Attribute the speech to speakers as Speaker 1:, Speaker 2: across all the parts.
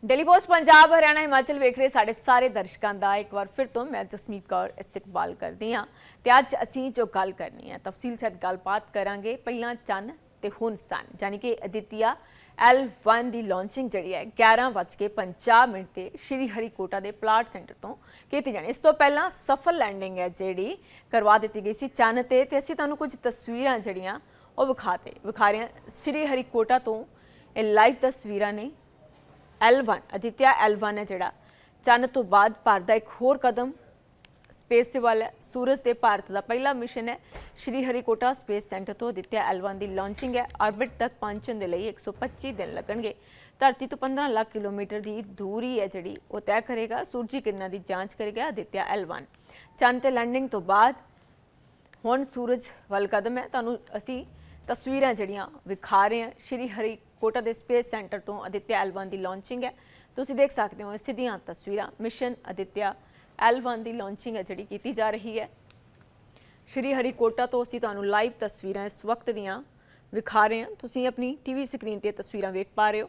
Speaker 1: Daily Post Punjab Haryana Himachal वेख रहे साढ़े सारे दर्शकों का एक बार फिर तो मैं जसमीत कौर इस्तकबाल करती हाँ। तो अज असी जो गल करनी है तफसील सहित गलबात करांगे। पहला चंद ते हुण सन यानी कि आदित्य L1 की लॉन्चिंग जी है 11:50 से श्री हरिकोटा के प्लाट सेंटर तो की जानी। इस तो पहला सफल लैंडिंग है जी करवा दी गई सी चंद ते असीं तुहानूं कुछ तस्वीरां जड़ियां वो विखा रहे हैं श्री हरिकोटा तो ये लाइव तस्वीरां ने। L1 आदित्य L1 है जोड़ा चंद तो बाद भारत का एक होर कदम स्पेस के वाल है। सूरज से भारत का पहला मिशन है। श्री हरिकोटा स्पेस सेंटर तो आदित्य L1 की लॉन्चिंग है। ऑर्बिट तक पहुंचने के लिए 125 दिन लगणगे। धरती तो 15 लाख किलोमीटर की दूरी है जी वो तय करेगा। सूरजी किरणों की जांच करेगा आदित्य L1। चंद ते लैंडिंग तो बाद हुण सूरज वाल कदम है। तुहानूं असीं तस्वीरां जड़ियां विखा रहे हैं श्री हरिकोटा के स्पेस सेंटर तो आदित्य L1 की लॉन्चिंग है। तुसीं देख सकते हो सीधियां तस्वीरां मिशन आदित्य L1 की लॉन्चिंग है जी की जा रही है। श्री हरिकोटा तो असीं तुहानूं लाइव तस्वीरां इस वक्त दियां विखा रहे हैं। तुसीं अपनी टीवी स्क्रीन ते तस्वीरां वेख पा रहे हो।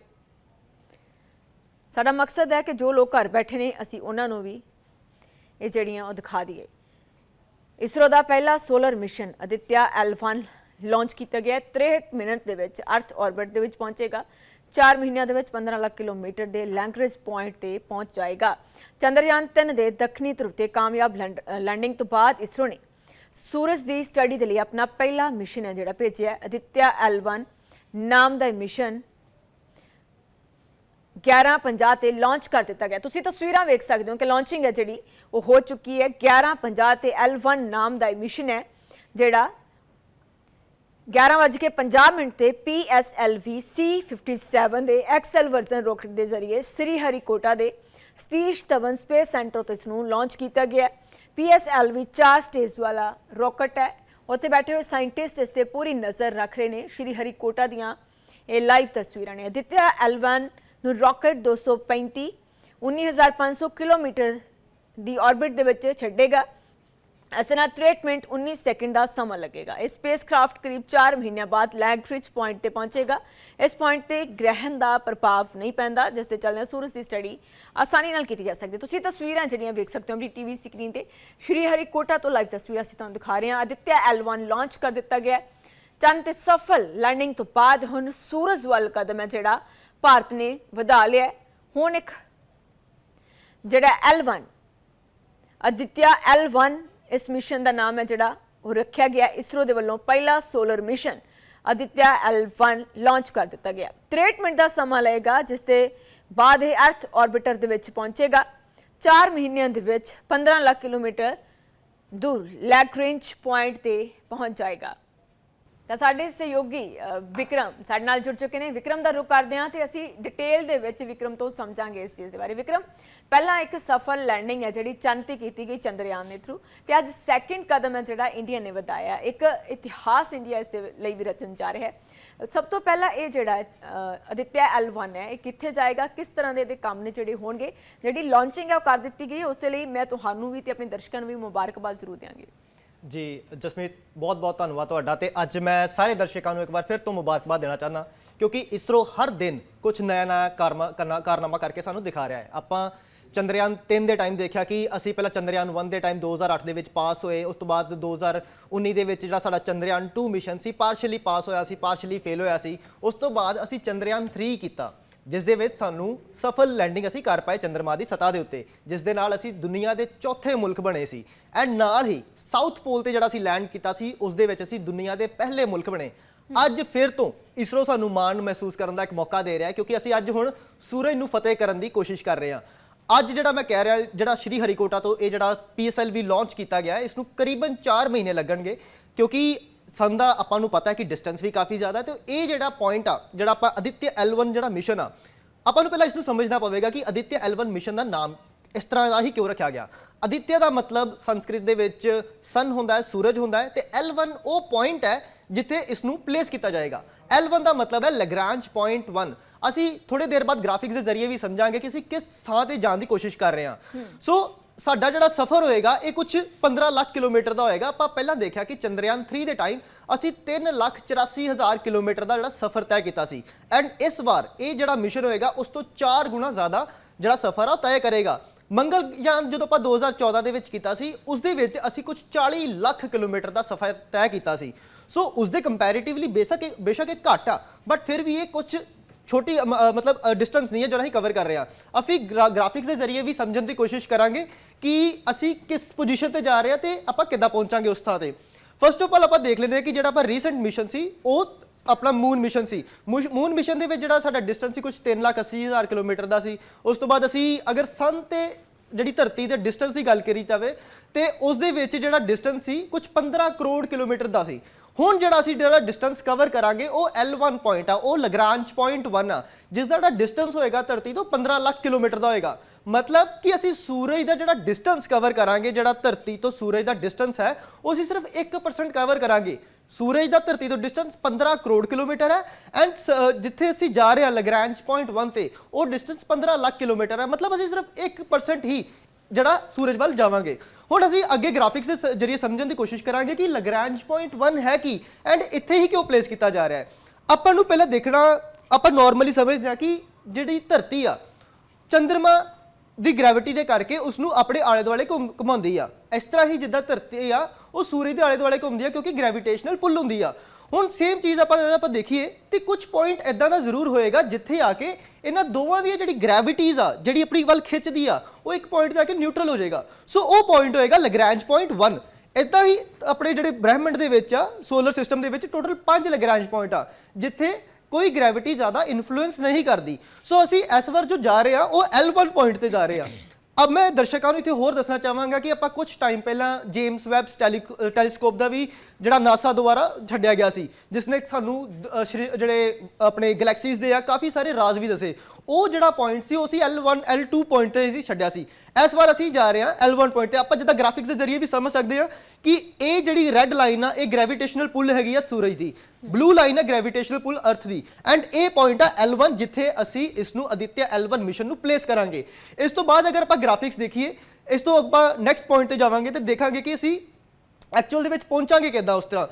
Speaker 1: साडा मकसद है कि जो लोग घर बैठे ने असीं उन्हां नूं भी ये जड़ियां वो दिखा दईए। इसरो का पहला solar mission Aditya L1 launch किया गया। 63 मिनट के अर्थ ऑर्बिट के पहुंचेगा। 4 महीनों के 15 लाख किलोमीटर के लैंग्रेज पॉइंट पर पहुंच जाएगा। चंद्रयान 3 के दक्षिणी ध्रुव से कामयाब लैंडिंग तो बाद इसरो ने सूरज की स्टडी के लिए अपना पहला मिशन है जोड़ा भेजा। आदित्य L1 नाम का मिशन 11:50 से लॉन्च कर दिता गया। तुसीं तस्वीरां वेख सकते हो कि लॉन्चिंग है जी वो हो चुकी है। 11:50 से L1 नाम का मिशन है जोड़ा 11:50 से PSLV C57 के एक्सएल वर्जन रॉकेट के जरिए श्री हरिकोटा के सतीश धवन स्पेस सेंटर तो इसनूं लॉन्च किया गया। PSLV 4 स्टेज वाला रॉकेट है। उत्थे बैठे हुए साइंटिस्ट इस पर पूरी नज़र रख रहे हैं। श्री हरिकोटा दियां ये लाइव तस्वीरां ने। आदित्य L1 नूं रॉकेट 235 19,500 किलोमीटर की ऑर्बिट के विच छड्डेगा। इस नाल 63 मिनट 19 सैकेंड का समा लगेगा। इस स्पेस क्राफ्ट करीब 4 महीनों बाद लैंग्रेज पॉइंट पर पहुंचेगा। इस पॉइंट पर ग्रहण का प्रभाव नहीं पैंदा जिससे चलने सूरज की स्टडी आसानी नाल की जा सकती है। तुसीं तस्वीरां जड़ियां वेख सकते हो अपनी टीवी स्क्रीन पर। श्री हरिकोटा तो लाइव तस्वीरां असीं तुहानूं दिखा रहे हैं। आदित्य L1 लॉन्च कर दिता गया। चंद ते सफल लैंडिंग तो बाद हुण सूरज वाल कदम है जोड़ा भारत ने वधा लिया। हुण एक जोड़ा L1 आदित्य L1 इस मिशन का नाम है जोड़ा वो रखा गया। इसरो के वालों पहला solar mission Aditya L1 launch कर दिता गया। 63 मिनट का समा लगेगा जिसके बाद ये अर्थ ऑर्बिटर के पहुंचेगा। 4 महीनों के 15 लाख किलोमीटर दूर लैंग्रेज पॉइंट पर पहुंच जाएगा। तो साडे सहयोगी विक्रम साडे नाल जुड़ चुके हैं। विक्रम का रुख करते हैं तो असी डिटेल दे विच विक्रम तो समझांगे इस चीज़ के बारे। विक्रम पहला एक सफल लैंडिंग है जी चंद ते की गई चंद्रयान के थ्रू तो अज सैकेंड कदम है जोड़ा इंडिया ने वधाया। एक इतिहास इंडिया इस लिए भी रचन जा रहा है। सब तो पहला ये जोड़ा आदित्य L1 है कित्थे जाएगा किस तरह के काम ने जोड़े होंगे जी लॉन्चिंग है वो कर दी गई। उस मैं तुहानूं भी तो अपने दर्शकों भी मुबारकबाद जरूर देंगे।
Speaker 2: जी जसमीत बहुत बहुत धन्यवाद तुहाडा। ते अज मैं सारे दर्शकों को एक बार फिर तो मुबारकबाद देना चाहना क्योंकि इसरो हर दिन कुछ नया नया कारनामा करके सानू दिखा रहा है। आपां चंद्रयान 3 के टाइम देखा कि असी पहला चंद्रयान 1 के टाइम 2008 के पास होए। उस तो बाद 2019 के जिहड़ा साडा चंद्रयान 2 मिशन सी पार्शली पास होया सी पार्शली फेल होया सी। उस तो बाद असी चंद्रयान 3 किया जिस दे विच सानू सफल लैंडिंग असी कर पाए चंद्रमा की सतह के उत्ते जिस दे नाल असी दुनिया के चौथे मुल्क बने सी। एंड नाल ही साउथ पोल ते जिहड़ा असी लैंड किया सी उस दे विच असी दुनिया के पहले मुल्क बने। अज फिर तो इसरो सानू मान महसूस करने का एक मौका दे रहा है क्योंकि असी अज हुण सूरज नूं फतेह करने की कोशिश कर रहे हैं। अज जिहड़ा मैं कह रहा जिहड़ा श्री हरिकोटा तो ये जिहड़ा PSLV लॉन्च किया गया इसनूं करीबन 4 महीने लगणगे क्योंकि सन दा आपां नूं पता है कि डिस्टेंस भी काफ़ी ज़्यादा है। तो ये जिहड़ा पॉइंट आ जिहड़ा आपां आदित्य L1 जिहड़ा मिशन आ आपां नूं पहलां इसनूं समझना पवेगा कि आदित्य L1 मिशन का नाम इस तरह का ही क्यों रखा गया। आदित्य का मतलब संस्कृत दे विच सन होंदा है सूरज होंदा है। तो L1 वो पॉइंट है जिथे इसनूं प्लेस किया जाएगा। L1 का मतलब है लैग्रांज पॉइंट 1। असी थोड़ी देर बाद ग्राफिक्स के जरिए भी समझांगे कि असी किस थां ते जाने की कोशिश कर रहे हैं। सो ਸਾਡਾ ਜਿਹੜਾ ਸਫ਼ਰ ਹੋਏਗਾ ਇਹ ਕੁਝ 15 ਲੱਖ ਕਿਲੋਮੀਟਰ ਦਾ ਹੋਏਗਾ। ਆਪਾਂ ਪਹਿਲਾਂ ਦੇਖਿਆ ਕਿ ਚੰਦਰਯਾਨ 3 ਦੇ ਟਾਈਮ ਅਸੀਂ 3,84,000 ਕਿਲੋਮੀਟਰ ਦਾ ਜਿਹੜਾ ਸਫ਼ਰ ਤੈਅ ਕੀਤਾ ਸੀ ਐਂਡ ਇਸ ਵਾਰ ਇਹ ਜਿਹੜਾ ਮਿਸ਼ਨ ਹੋਏਗਾ ਉਸ ਤੋਂ 4 ਗੁਣਾ ਜ਼ਿਆਦਾ ਜਿਹੜਾ ਸਫ਼ਰ ਆ ਤੈਅ ਕਰੇਗਾ। ਮੰਗਲਯਾਨ ਜਦੋਂ ਆਪਾਂ 2014 ਦੇ ਵਿੱਚ ਕੀਤਾ ਸੀ ਉਸ ਦੇ ਵਿੱਚ ਅਸੀਂ ਕੁਝ 40 ਲੱਖ ਕਿਲੋਮੀਟਰ ਦਾ ਸਫ਼ਰ ਤੈਅ ਕੀਤਾ ਸੀ। ਸੋ ਉਸ ਦੇ ਕੰਪੈਰੀਟਿਵਲੀ ਬੇਸ਼ੱਕ ਇਹ ਘੱਟ ਆ ਬਟ ਫਿਰ ਵੀ ਇਹ ਕੁਝ ਛੋਟੀ मतलब डिस्टेंस नहीं है जो कवर कर रहे हैं। अभी ग्राफिक्स के जरिए भी समझने की कोशिश करांगे कि असी किस पोजीशन ते जा रहे हैं ते आपां किद्दां पहुंचांगे उस थां ते। फर्स्ट ऑफ ऑल आपां देख लेंदे कि जिहड़ा आपां रीसेंट मिशन सी ਉਹ अपना मून मिशन सी। मून मिशन ਦੇ ਵਿੱਚ ਜਿਹੜਾ ਸਾਡਾ डिस्टेंस ਸੀ ਕੁਝ 3,80,000 ਕਿਲੋਮੀਟਰ ਦਾ ਸੀ। ਉਸ ਤੋਂ ਬਾਅਦ ਅਸੀਂ ਅਗਰ ਸਨ ਤੇ ਜਿਹੜੀ ਧਰਤੀ ਦੇ ਡਿਸਟੈਂਸ ਦੀ ਗੱਲ ਕਰੀ ਜਾਵੇ ਤੇ ਉਸ ਦੇ ਵਿੱਚ ਜਿਹੜਾ ਡਿਸਟੈਂਸ ਸੀ ਕੁਝ 15 ਕਰੋੜ ਕਿਲੋਮੀਟਰ ਦਾ ਸੀ। ਹੁਣ ਜਿਹੜਾ ਅਸੀਂ ਜਿਹੜਾ ਡਿਸਟੈਂਸ ਕਵਰ ਕਰਾਂਗੇ ਉਹ L1 ਪੁਆਇੰਟ ਆ, ਉਹ ਲਗਰਾਂਜ ਪੁਆਇੰਟ 1 ਆ, ਜਿਸ ਦਾ ਜਿਹੜਾ ਡਿਸਟੈਂਸ ਹੋਏਗਾ ਧਰਤੀ ਤੋਂ 15 ਲੱਖ ਕਿਲੋਮੀਟਰ ਦਾ ਹੋਏਗਾ। मतलब कि ਅਸੀਂ ਸੂਰਜ ਦਾ ਜਿਹੜਾ ਡਿਸਟੈਂਸ ਕਵਰ ਕਰਾਂਗੇ, ਜਿਹੜਾ ਧਰਤੀ ਤੋਂ ਸੂਰਜ ਦਾ ਡਿਸਟੈਂਸ ਹੈ ਉਹ ਅਸੀਂ ਸਿਰਫ 1% ਕਵਰ ਕਰਾਂਗੇ। सूरज का धरती तो डिस्टेंस 15 करोड़ किलोमीटर है एंड जिथे असी जा रहे हैं लग्रांज पॉइंट 1 ते वो डिस्टेंस 15 लाख किलोमीटर है। मतलब असी सिर्फ 1% ही जड़ा सूरज वाल जावांगे। हुण असी अगे ग्राफिक्स के जरिए समझने की कोशिश करांगे कि लग्रांज पॉइंट 1 है कि एंड इत्थे ही क्यों प्लेस किया जा रहा है। आपां नूं पहले देखना, आपां नॉर्मली समझते हैं कि जिहड़ी धरती आ चंद्रमा ਦੀ ਗ੍ਰੈਵਿਟੀ ਦੇ ਕਰਕੇ ਉਸ ਨੂੰ ਆਪਣੇ ਆਲੇ ਦੁਆਲੇ ਘੁਮਾਉਂਦੀ ਆ। ਇਸ ਤਰ੍ਹਾਂ ਹੀ ਜਿੱਦਾਂ ਧਰਤੀ ਆ ਉਹ ਸੂਰਜ ਦੇ ਆਲੇ ਦੁਆਲੇ ਘੁੰਮਦੀ ਆ ਕਿਉਂਕਿ ਗ੍ਰੈਵਿਟੇਸ਼ਨਲ ਪੁੱਲ ਹੁੰਦੀ ਆ। ਹੁਣ ਸੇਮ ਚੀਜ਼ ਆਪਾਂ ਦੇਖੀਏ ਤੇ ਕੁਝ ਪੁਆਇੰਟ ਇਦਾਂ ਦਾ ਜ਼ਰੂਰ ਹੋਏਗਾ ਜਿੱਥੇ ਆ ਕੇ ਇਹਨਾਂ ਦੋਵਾਂ ਦੀ ਜਿਹੜੀ ਗ੍ਰੈਵਿਟੀਜ਼ ਆ ਜਿਹੜੀ ਆਪਣੀ ਵੱਲ ਖਿੱਚਦੀ ਆ ਉਹ ਇੱਕ ਪੁਆਇੰਟ ਤੇ ਆ ਕੇ ਨਿਊਟਰਲ ਹੋ ਜਾਏਗਾ। ਸੋ ਉਹ ਪੁਆਇੰਟ ਹੋਏਗਾ ਲਗਰਾਂਜ ਪੁਆਇੰਟ 1। ਇਦਾਂ ਹੀ ਆਪਣੇ ਜਿਹੜੇ ਬ੍ਰਹਿਮੰਡ ਦੇ ਵਿੱਚ ਆ ਸੋਲਰ ਸਿਸਟਮ ਦੇ ਵਿੱਚ ਟੋਟਲ 5 ਲਗਰਾਂਜ ਪੁਆਇੰਟ ਆ ਜਿੱਥੇ कोई ग्रेविटी ज़्यादा इन्फ्लुएंस नहीं करती। सो असी इस बार जो जा रहे हैं वो L1 पॉइंट से जा रहे हैं। अब मैं दर्शकों को इत्थे होर दसना चाहांगा कि आपां कुछ टाइम पहला जेम्स वैब टैलीस्कोप का भी जिहड़ा नासा द्वारा छड्डिया गया सी जिसने सानू जिहड़े अपने गैलेक्सीज़ दे काफ़ी सारे राज भी दसे। वो जिहड़ा पॉइंट सी उसी L1 L2 पॉइंट से असीं छड्डिया सी। इस बार असीं जा रहे हैं L1 पॉइंट ते। आपां जिद्दां ग्राफिक्स के जरिए भी समझ सकते हैं कि ये जिहड़ी रैड लाइन आ ये ग्रेविटेशनल पुल हैगी आ सूरज की, ब्लू लाइन है ग्रेविटेशनल पुल अर्थ की एंड ए पॉइंट है L1 जिथे असी इसनू आदित्य L1 मिशन नू प्लेस करांगे। इस तो बाद अगर आप ग्राफिक्स देखिए इस तो आप नैक्सट पॉइंट ते जावांगे तो देखांगे कि असी एक्चुअल दे विच पहुंचांगे किद्दां। उस तरह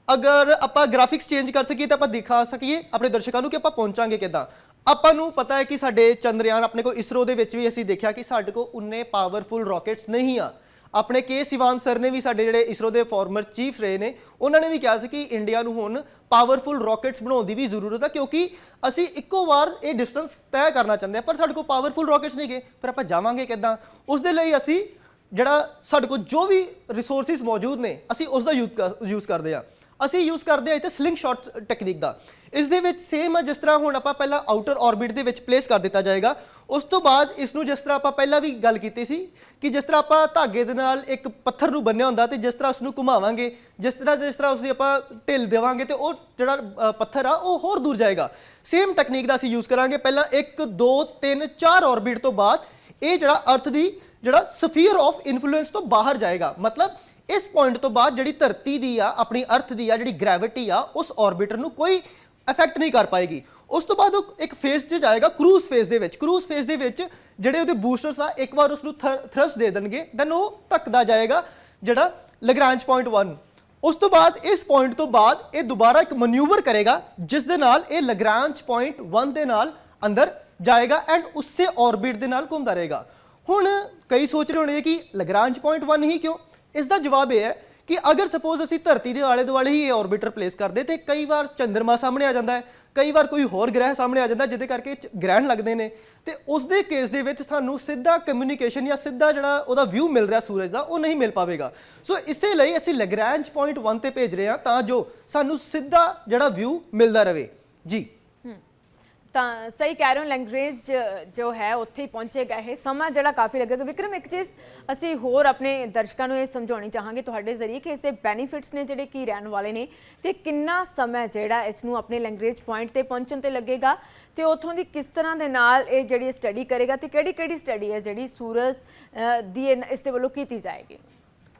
Speaker 2: अगर आप ग्राफिक्स चेंज कर सकीए तो आप दिखा सकीए अपने दर्शकों को कि आप पहुंचांगे किद्दां। ਆਪਾਂ ਨੂੰ ਪਤਾ ਹੈ ਕਿ ਸਾਡੇ ਚੰਦਰਯਾਨ ਆਪਣੇ ਕੋ ਇਸਰੋ ਦੇ ਵਿੱਚ ਵੀ ਅਸੀਂ ਦੇਖਿਆ ਕਿ ਸਾਡੇ ਕੋ ਉਨੇ ਪਾਵਰਫੁਲ ਰਾਕੇਟਸ ਨਹੀਂ ਆ। ਆਪਣੇ ਕੇ ਸਿਵਾਨ ਸਰ ਨੇ ਵੀ ਸਾਡੇ ਜਿਹੜੇ ਇਸਰੋ ਦੇ ਫਾਰਮਰ ਚੀਫ ਰਹੇ ਨੇ ਉਹਨਾਂ ਨੇ ਵੀ ਕਿਹਾ ਸੀ ਕਿ ਇੰਡੀਆ ਨੂੰ ਹੁਣ ਪਾਵਰਫੁਲ ਰਾਕੇਟਸ ਬਣਾਉਣ ਦੀ ਵੀ ਜ਼ਰੂਰਤ ਹੈ ਕਿਉਂਕਿ ਅਸੀਂ ਇੱਕੋ ਵਾਰ ਇਹ ਡਿਸਟੈਂਸ ਤੈਅ ਕਰਨਾ ਚਾਹੁੰਦੇ ਹਾਂ ਪਰ ਸਾਡੇ ਕੋ ਪਾਵਰਫੁਲ ਰਾਕੇਟਸ ਨਹੀਂ ਗਏ। ਫਿਰ ਆਪਾਂ ਜਾਵਾਂਗੇ ਕਿੱਦਾਂ? ਉਸ ਦੇ ਲਈ ਅਸੀਂ ਜਿਹੜਾ ਸਾਡੇ ਕੋਲ ਜੋ ਵੀ ਰਿਸੋਰਸਿਸ ਮੌਜੂਦ ਨੇ ਅਸੀਂ ਉਸ ਦਾ ਯੂਜ਼ ਕਰਦੇ ਹਾਂ। ਅਸੀਂ ਯੂਜ਼ ਕਰਦੇ ਹਾਂ ਇੱਥੇ ਸਲਿੰਗ ਸ਼ਾਟ ਟੈਕਨੀਕ ਦਾ। ਇਸ ਦੇ ਵਿੱਚ ਸੇਮ ਆ ਜਿਸ ਤਰ੍ਹਾਂ ਹੁਣ ਆਪਾਂ ਪਹਿਲਾਂ ਆਊਟਰ ਆਰਬਿਟ ਦੇ ਵਿੱਚ ਪਲੇਸ ਕਰ ਦਿੱਤਾ ਜਾਏਗਾ। ਉਸ ਤੋਂ ਬਾਅਦ ਇਸ ਨੂੰ ਜਿਸ ਤਰ੍ਹਾਂ ਆਪਾਂ ਪਹਿਲਾਂ ਵੀ ਗੱਲ ਕੀਤੀ ਸੀ ਕਿ ਜਿਸ ਤਰ੍ਹਾਂ ਆਪਾਂ ਧਾਗੇ ਦੇ ਨਾਲ ਇੱਕ ਪੱਥਰ ਨੂੰ ਬੰਨਿਆ ਹੁੰਦਾ ਤੇ ਜਿਸ ਤਰ੍ਹਾਂ ਉਸ ਨੂੰ ਘੁਮਾਵਾਂਗੇ ਜਿਸ ਤਰ੍ਹਾਂ ਉਸ ਦੀ ਆਪਾਂ ਢਿੱਲ ਦੇਵਾਂਗੇ ਤੇ ਉਹ ਜਿਹੜਾ ਪੱਥਰ ਆ ਉਹ ਹੋਰ ਦੂਰ ਜਾਏਗਾ। ਸੇਮ ਟੈਕਨੀਕ ਦਾ ਅਸੀਂ ਯੂਜ਼ ਕਰਾਂਗੇ। ਪਹਿਲਾਂ 1 2 3 4 ਆਰਬਿਟ ਤੋਂ ਬਾਅਦ ਇਹ ਜਿਹੜਾ ਅਰਥ ਦੀ ਜਿਹੜਾ ਸਫੀਅਰ ਆਫ ਇਨਫਲੂਐਂਸ ਤੋਂ ਬਾਹਰ ਜਾਏਗਾ। मतलब इस पॉइंट तो बाद जिहड़ी धरती दी आ अपनी अर्थ दी आ जिहड़ी ग्रैविटी आ उस ऑर्बिटर नूं कोई इफेक्ट नहीं कर पाएगी। उस तो बाद एक फेज च जाएगा क्रूज फेज दे विच। क्रूज फेज दे विच जिहड़े उहदे बूस्टर्स आ एक बार उसनूं थ्रस्ट दे देणगे दैन वो धक्कदा जाएगा जिहड़ा लग्रांज पॉइंट 1। उस तो बाद इस पॉइंट तो बाद ये दोबारा एक मनूवर करेगा जिस दे नाल ये लग्रांज पॉइंट 1 दे नाल अंदर जाएगा एंड उससे ऑर्बिट दे नाल घूमदा रहेगा। हुण कई सोच रहे होणे कि लग्रांज पॉइंट 1 ही क्यों? इसका जवाब यह है कि अगर सपोज असी धरती के आले दुआले ही ये ऑर्बिटर प्लेस करते तो कई बार चंद्रमा सामने आ जाता है, कई बार कोई होर ग्रह सामने आ जाता है जिहदे करके ग्रहण लगते हैं तो उस दे केस दे विच सानू सीधा कम्यूनीकेशन या सीधा जिहड़ा उहदा व्यू मिल रहा सूरज का वो नहीं मिल पाएगा। सो इसे लई असी लग्रांज पॉइंट 1 ते भेज रहे हैं तां जो सानू सीधा जिहड़ा व्यू मिलता रहे जी।
Speaker 1: ਤਾਂ ਸਹੀ ਕਹਿ ਰਹੇ ਹੋ। ਲੈਂਗਰੇਜ ਜੋ ਹੈ ਉੱਥੇ ਹੀ ਪਹੁੰਚੇਗਾ। ਇਹ ਸਮਾਂ ਜਿਹੜਾ ਕਾਫੀ ਲੱਗੇਗਾ। ਵਿਕਰਮ ਇੱਕ ਚੀਜ਼ ਅਸੀਂ ਹੋਰ ਆਪਣੇ ਦਰਸ਼ਕਾਂ ਨੂੰ ਇਹ ਸਮਝਾਉਣੀ ਚਾਹਾਂਗੇ ਤੁਹਾਡੇ ਜ਼ਰੀਏ ਕਿ ਇਸਦੇ ਬੈਨੀਫਿਟਸ ਨੇ ਜਿਹੜੇ ਕੀ ਰਹਿਣ ਵਾਲੇ ਨੇ ਤੇ ਕਿੰਨਾ ਸਮਾਂ ਜਿਹੜਾ ਇਸ ਨੂੰ ਆਪਣੇ ਲੈਂਗਰੇਜ ਪੁਆਇੰਟ ਤੇ ਪਹੁੰਚਣ ਤੇ ਲੱਗੇਗਾ ਤੇ ਉੱਥੋਂ ਦੀ ਕਿਸ ਤਰ੍ਹਾਂ ਦੇ ਨਾਲ ਇਹ ਜਿਹੜੀ ਸਟੱਡੀ ਕਰੇਗਾ ਤੇ ਕਿਹੜੀ ਸਟੱਡੀ ਹੈ ਜਿਹੜੀ ਸੂਰਜ ਦੀ ਇਸ ਦੇ ਵੱਲੋਂ ਕੀਤੀ ਜਾਏਗੀ।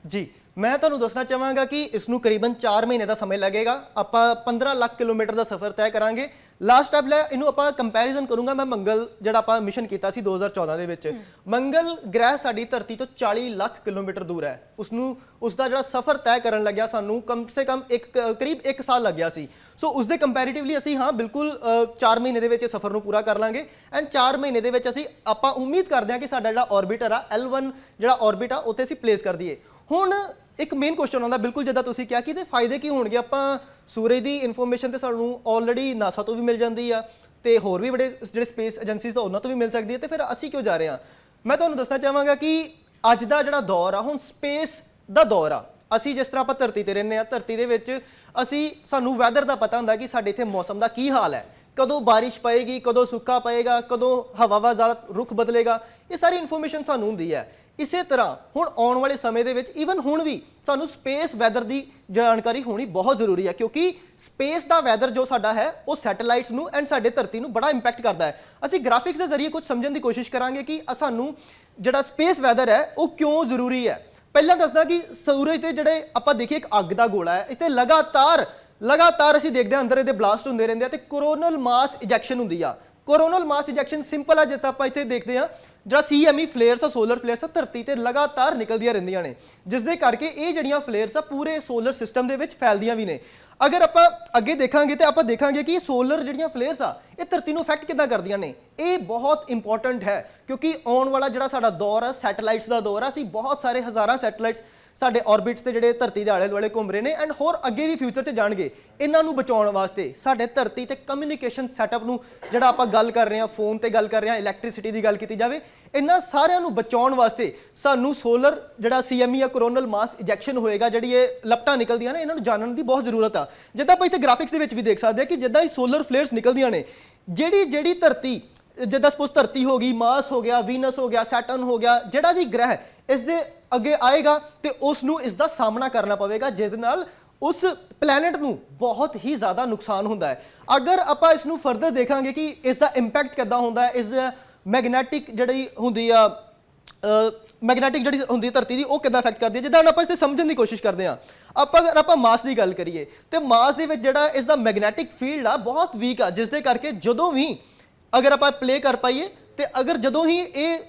Speaker 2: ਜੀ ਮੈਂ ਤੁਹਾਨੂੰ ਦੱਸਣਾ ਚਾਹਾਂਗਾ ਕਿ ਇਸ ਨੂੰ ਕਰੀਬਨ 4 ਮਹੀਨੇ ਦਾ ਸਮਾਂ ਲੱਗੇਗਾ। ਆਪਾਂ 15 ਲੱਖ ਕਿਲੋਮੀਟਰ ਦਾ ਸਫ਼ਰ ਤੈਅ ਕਰਾਂਗੇ। ਲਾਸਟ ਟਾਈਮ ਇਹਨੂੰ ਆਪਾਂ ਕੰਪੈਰੀਜ਼ਨ ਕਰੂੰਗਾ ਮੈਂ ਮੰਗਲ ਜਿਹੜਾ ਆਪਾਂ ਮਿਸ਼ਨ ਕੀਤਾ ਸੀ 2014 ਦੇ ਵਿੱਚ। ਮੰਗਲ ਗ੍ਰਹਿ ਸਾਡੀ ਧਰਤੀ ਤੋਂ 40 ਲੱਖ ਕਿਲੋਮੀਟਰ ਦੂਰ ਹੈ। ਉਸ ਦਾ ਜਿਹੜਾ ਸਫ਼ਰ ਤੈਅ ਕਰਨ ਲੱਗਿਆ ਸਾਨੂੰ ਕਮ ਸੇ ਕਮ ਕਰੀਬ 1 ਸਾਲ ਲੱਗਿਆ ਸੀ। ਸੋ ਉਸ ਦੇ ਕੰਪੈਰੀਟਿਵਲੀ ਅਸੀਂ ਹਾਂ ਬਿਲਕੁਲ 4 ਮਹੀਨੇ ਦੇ ਵਿੱਚ ਇਹ ਸਫ਼ਰ ਨੂੰ ਪੂਰਾ ਕਰ ਲਾਂਗੇ। ਐਂਡ 4 ਮਹੀਨੇ ਦੇ ਵਿੱਚ ਆਪਾਂ ਉਮੀਦ ਕਰਦੇ ਹਾਂ ਕਿ ਸਾਡਾ ਜਿਹੜਾ ਆਰਬਿਟਰ ਆ L1 ਜਿਹੜਾ ਆਰਬਿਟ ਆ ਉੱਥੇ ਅਸੀਂ ਪਲੇਸ ਕਰ ਦਈਏ। ਹੁਣ ਇੱਕ ਮੇਨ ਕੁਐਸਚਨ ਆਉਂਦਾ ਬਿਲਕੁਲ ਜਿੱਦਾਂ ਤੁਸੀਂ ਕਿਹਾ ਕਿ ਇਹਦੇ ਫਾਇਦੇ ਕੀ ਹੋਣਗੇ। ਆਪਾਂ ਸੂਰਜ ਦੀ ਇਨਫੋਰਮੇਸ਼ਨ ਤੇ ਸਾਨੂੰ ਆਲਰੇਡੀ ਨਾਸਾ ਤੋਂ ਵੀ ਮਿਲ ਜਾਂਦੀ ਆ ਤੇ ਹੋਰ ਵੀ ਬੜੇ ਜਿਹੜੇ ਸਪੇਸ ਏਜੰਸੀਜ਼ ਤੋਂ ਉਹਨਾਂ ਤੋਂ ਵੀ ਮਿਲ ਸਕਦੀ ਹੈ, ਤੇ ਫਿਰ ਅਸੀਂ ਕਿਉਂ ਜਾ ਰਹੇ ਹਾਂ। ਮੈਂ ਤੁਹਾਨੂੰ ਦੱਸਣਾ ਚਾਹਾਂਗਾ ਕਿ ਅੱਜ ਦਾ ਜਿਹੜਾ ਦੌਰ ਆ ਹੁਣ ਸਪੇਸ ਦਾ ਦੌਰ ਆ। ਅਸੀਂ ਜਿਸ ਤਰ੍ਹਾਂ ਆਪਾਂ ਧਰਤੀ ਤੇ ਰਹਿੰਦੇ ਆ, ਧਰਤੀ ਦੇ ਵਿੱਚ ਸਾਨੂੰ ਵੈਦਰ ਦਾ ਪਤਾ ਹੁੰਦਾ ਕਿ ਸਾਡੇ ਇੱਥੇ ਮੌਸਮ ਦਾ ਕੀ ਹਾਲ ਹੈ, ਕਦੋਂ ਬਾਰਿਸ਼ ਪਏਗੀ, ਕਦੋਂ ਸੁੱਕਾ ਪਏਗਾ, ਕਦੋਂ ਹਵਾ ਜ਼ਿਆਦਾ ਰੁੱਖ ਬਦਲੇਗਾ, ਇਹ ਸਾਰੀ ਇਨਫੋਰਮੇਸ਼ਨ ਸਾਨੂੰ ਹੁੰਦੀ ਹੈ। ਇਸੇ ਤਰ੍ਹਾਂ ਹੁਣ ਆਉਣ ਵਾਲੇ ਸਮੇਂ ਦੇ ਵਿੱਚ ਈਵਨ ਹੁਣ ਵੀ ਸਾਨੂੰ ਸਪੇਸ ਵੈਦਰ ਦੀ ਜਾਣਕਾਰੀ ਹੋਣੀ ਬਹੁਤ ਜ਼ਰੂਰੀ ਹੈ, ਕਿਉਂਕਿ ਸਪੇਸ ਦਾ ਵੈਦਰ ਜੋ ਸਾਡਾ ਹੈ ਉਹ ਸੈਟੇਲਾਈਟਸ ਨੂੰ ਐਂਡ ਸਾਡੇ ਧਰਤੀ ਨੂੰ ਬੜਾ ਇੰਪੈਕਟ ਕਰਦਾ ਹੈ। ਅਸੀਂ ਗ੍ਰਾਫਿਕਸ ਦੇ ਜ਼ਰੀਏ ਕੁਝ ਸਮਝਣ ਦੀ ਕੋਸ਼ਿਸ਼ ਕਰਾਂਗੇ ਕਿ ਸਾਨੂੰ ਜਿਹੜਾ ਸਪੇਸ ਵੈਦਰ ਹੈ ਉਹ ਕਿਉਂ ਜ਼ਰੂਰੀ ਹੈ। ਪਹਿਲਾਂ ਦੱਸਦਾ ਕਿ ਸੂਰਜ ਤੇ ਜਿਹੜੇ ਆਪਾਂ ਦੇਖੀਏ ਇੱਕ ਅੱਗ ਦਾ ਗੋਲਾ ਹੈ, ਇੱਥੇ ਲਗਾਤਾਰ ਅਸੀਂ ਦੇਖਦੇ ਹਾਂ ਅੰਦਰ ਇਹਦੇ ਬਲਾਸਟ ਹੁੰਦੇ ਰਹਿੰਦੇ ਆ ਤੇ ਕੋਰੋਨਲ ਮਾਸ ਇਜੈਕਸ਼ਨ ਹੁੰਦੀ ਆ। ਕੋਰੋਨਲ ਮਾਸ ਇਜੈਕਸ਼ਨ ਸਿੰਪਲ ਆ, ਜਿੱਦਾਂ ਆਪਾਂ ਇੱਥੇ ਦੇਖਦੇ ਹਾਂ ਜਿਹੜਾ CME ਫਲੇਅਰਸ ਆ, ਸੋਲਰ ਫਲੇਅਰਸ ਆ, ਧਰਤੀ ਤੇ ਲਗਾਤਾਰ ਨਿਕਲਦੀਆਂ ਰਹਿੰਦੀਆਂ ਨੇ, ਜਿਸ ਦੇ ਕਰਕੇ ਇਹ ਜਿਹੜੀਆਂ ਫਲੇਅਰਸ ਆ ਪੂਰੇ ਸੋਲਰ ਸਿਸਟਮ ਦੇ ਵਿੱਚ ਫੈਲਦੀਆਂ ਵੀ ਨੇ। ਅਗਰ ਆਪਾਂ ਅੱਗੇ ਦੇਖਾਂਗੇ ਤੇ ਆਪਾਂ ਦੇਖਾਂਗੇ ਕਿ ਸੋਲਰ ਜਿਹੜੀਆਂ ਫਲੇਅਰਸ ਆ ਇਹ ਧਰਤੀ ਨੂੰ ਇਫੈਕਟ ਕਿੱਦਾਂ ਕਰਦੀਆਂ ਨੇ। ਇਹ ਬਹੁਤ ਇੰਪੋਰਟੈਂਟ ਹੈ ਕਿਉਂਕਿ ਆਉਣ ਵਾਲਾ ਜਿਹੜਾ ਸਾਡਾ ਦੌਰ ਆ ਸੈਟੇਲਾਈਟਸ ਦਾ ਦੌਰ ਆ। ਅਸੀਂ ਬਹੁਤ ਸਾਰੇ ਹਜ਼ਾਰਾਂ ਸੈਟੇਲਾਈਟਸ ਸਾਡੇ ਆਰਬਿਟਸ ਤੇ ਜਿਹੜੇ ਧਰਤੀ ਦੇ ਆਲੇ ਦੁਆਲੇ ਘੁੰਮ ਰਹੇ ਨੇ ਐਂਡ ਹੋਰ ਅੱਗੇ ਵੀ ਫਿਊਚਰ 'ਚ ਜਾਣਗੇ। ਇਹਨਾਂ ਨੂੰ ਬਚਾਉਣ ਵਾਸਤੇ ਸਾਡੇ ਧਰਤੀ ਤੇ ਕਮਿਊਨੀਕੇਸ਼ਨ ਸੈਟਅਪ ਨੂੰ ਜਿਹੜਾ ਆਪਾਂ ਗੱਲ ਕਰ ਰਹੇ ਹਾਂ, ਫੋਨ ਤੇ ਗੱਲ ਕਰ ਰਹੇ ਹਾਂ, ਇਲੈਕਟ੍ਰਿਸਿਟੀ ਦੀ ਗੱਲ ਕੀਤੀ ਜਾਵੇ, ਇਹਨਾਂ ਸਾਰਿਆਂ ਨੂੰ ਬਚਾਉਣ ਵਾਸਤੇ ਸਾਨੂੰ ਸੋਲਰ ਜਿਹੜਾ CME ਜਾਂ ਕੋਰੋਨਲ ਮਾਸ ਇਜੈਕਸ਼ਨ ਹੋਏਗਾ, ਜਿਹੜੀ ਇਹ ਲਪਟਾਂ ਨਿਕਲਦੀਆਂ ਨੇ, ਇਹਨਾਂ ਨੂੰ ਜਾਣਨ ਦੀ ਬਹੁਤ ਜ਼ਰੂਰਤ ਆ। ਜਿੱਦਾਂ ਆਪਾਂ ਇੱਥੇ ਗ੍ਰਾਫਿਕਸ ਦੇ ਵਿੱਚ ਵੀ ਦੇਖ ਸਕਦੇ ਹਾਂ ਕਿ ਜਿੱਦਾਂ ਹੀ ਸੋਲਰ ਫਲੇਅਰਸ ਨਿਕਲਦੀਆਂ ਨੇ, ਜਿਹੜੀ ਧਰਤੀ ਜਿੱਦਾਂ ਸਪੋਜ਼ ਧਰਤੀ ਹੋ ਗਈ, ਮਾਰਸ ਹੋ ਗਿਆ, ਵੀਨਸ ਹੋ ਗਿਆ, ਸੈਟਰਨ ਹੋ ਗਿਆ, ਜਿਹੜਾ ਵੀ ਗ੍ਰਹਿ ਇਸ ਦੇ ਅੱਗੇ ਆਏਗਾ ਤੇ ਉਸ ਨੂੰ ਇਸ ਦਾ ਸਾਹਮਣਾ ਕਰਨਾ ਪਵੇਗਾ, ਜਿਹਦੇ ਨਾਲ ਉਸ ਪਲੈਨਟ ਨੂੰ ਬਹੁਤ ਹੀ ਜ਼ਿਆਦਾ ਨੁਕਸਾਨ ਹੁੰਦਾ ਹੈ। ਅਗਰ ਆਪਾਂ ਇਸ ਨੂੰ ਫਰਦਰ ਦੇਖਾਂਗੇ ਕਿ ਇਸ ਦਾ ਇੰਪੈਕਟ ਕਿੱਦਾਂ ਹੁੰਦਾ ਹੈ, ਇਸ ਦਾ ਮੈਗਨੈਟਿਕ ਜਿਹੜੀ ਹੁੰਦੀ ਆ ਧਰਤੀ ਦੀ, ਉਹ ਕਿੱਦਾਂ ਅਫੈਕਟ ਕਰਦੀ ਹੈ, ਜਿੱਦਾਂ ਹੁਣ ਆਪਾਂ ਇਸ ਤੇ ਸਮਝਣ ਦੀ ਕੋਸ਼ਿਸ਼ ਕਰਦੇ ਹਾਂ। ਅਗਰ ਆਪਾਂ ਮਾਸ ਦੀ ਗੱਲ ਕਰੀਏ ਤੇ ਮਾਸ ਦੇ ਵਿੱਚ ਜਿਹੜਾ ਇਸ ਦਾ ਮੈਗਨੈਟਿਕ ਫੀਲਡ ਆ ਬਹੁਤ ਵੀਕ ਆ, ਜਿਸ ਦੇ ਕਰਕੇ ਜਦੋਂ ਵੀ ਅਗਰ ਆਪਾਂ ਪਲੇ ਕਰ ਪਾਈਏ ਤੇ ਅਗਰ ਜਦੋਂ ਹੀ ਇਹ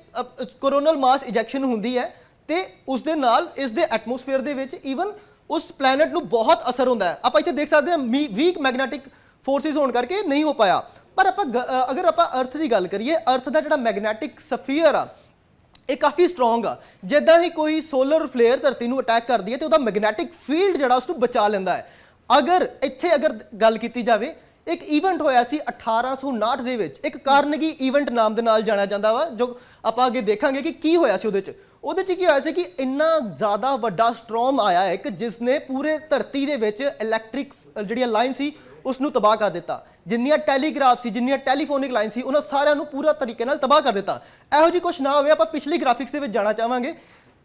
Speaker 2: ਕੋਰੋਨਲ ਮਾਸ ਇਜੈਕਸ਼ਨ ਹੁੰਦੀ ਹੈ ਤੇ ਉਸ ਦੇ ਨਾਲ ਇਸ ਦੇ ਐਟਮੋਸਫੇਅਰ ਦੇ ਵਿੱਚ ਈਵਨ ਉਸ ਪਲੈਨਟ ਨੂੰ ਬਹੁਤ ਅਸਰ ਹੁੰਦਾ ਹੈ। ਆਪਾਂ ਇੱਥੇ ਦੇਖ ਸਕਦੇ ਹਾਂ ਵੀਕ ਮੈਗਨੈਟਿਕ ਫੋਰਸਿਸ ਹੋਣ ਕਰਕੇ ਨਹੀਂ ਹੋ ਪਾਇਆ। ਪਰ ਅਗਰ ਆਪਾਂ ਅਰਥ ਦੀ ਗੱਲ ਕਰੀਏ, ਅਰਥ ਦਾ ਜਿਹੜਾ ਮੈਗਨੈਟਿਕ ਸਫੀਅਰ ਆ ਇਹ ਕਾਫੀ ਸਟਰੋਂਗ ਆ। ਜਿੱਦਾਂ ਹੀ ਕੋਈ ਸੋਲਰ ਫਲੇਅਰ ਧਰਤੀ ਨੂੰ ਅਟੈਕ ਕਰਦੀ ਹੈ ਤੇ ਉਹਦਾ ਮੈਗਨੈਟਿਕ ਫੀਲਡ ਜਿਹੜਾ ਉਸ ਨੂੰ ਬਚਾ ਲੈਂਦਾ ਹੈ। ਅਗਰ ਗੱਲ ਕੀਤੀ ਜਾਵੇ, ਇੱਕ ਈਵੈਂਟ ਹੋਇਆ ਸੀ 1859 ਦੇ ਵਿੱਚ, ਇੱਕ ਕਾਰਨਗੀ ਈਵੈਂਟ ਨਾਮ ਦੇ ਨਾਲ ਜਾਣਿਆ ਜਾਂਦਾ ਵਾ, ਜੋ ਆਪਾਂ ਅੱਗੇ ਦੇਖਾਂਗੇ ਕਿ ਕੀ ਹੋਇਆ ਸੀ। ਉਹਦੇ 'ਚ ਕੀ ਹੋਇਆ ਸੀ ਕਿ ਇੰਨਾ ਜ਼ਿਆਦਾ ਵੱਡਾ ਸਟਰੋਮ ਆਇਆ ਇੱਕ, ਜਿਸ ਨੇ ਪੂਰੇ ਧਰਤੀ ਦੇ ਵਿੱਚ ਇਲੈਕਟ੍ਰਿਕ ਜਿਹੜੀਆਂ ਲਾਈਨ ਸੀ ਉਸ ਨੂੰ ਤਬਾਹ ਕਰ ਦਿੱਤਾ। ਜਿੰਨੀਆਂ ਟੈਲੀਗ੍ਰਾਫ ਸੀ, ਜਿੰਨੀਆਂ ਟੈਲੀਫੋਨਿਕ ਲਾਈਨ ਸੀ, ਉਹਨਾਂ ਸਾਰਿਆਂ ਨੂੰ ਪੂਰਾ ਤਰੀਕੇ ਨਾਲ ਤਬਾਹ ਕਰ ਦਿੱਤਾ। ਇਹੋ ਜਿਹੀ ਕੁਛ ਨਾ ਹੋਵੇ। ਆਪਾਂ ਪਿਛਲੀ ਗ੍ਰਾਫਿਕਸ ਦੇ ਵਿੱਚ ਜਾਣਾ ਚਾਹਾਂਗੇ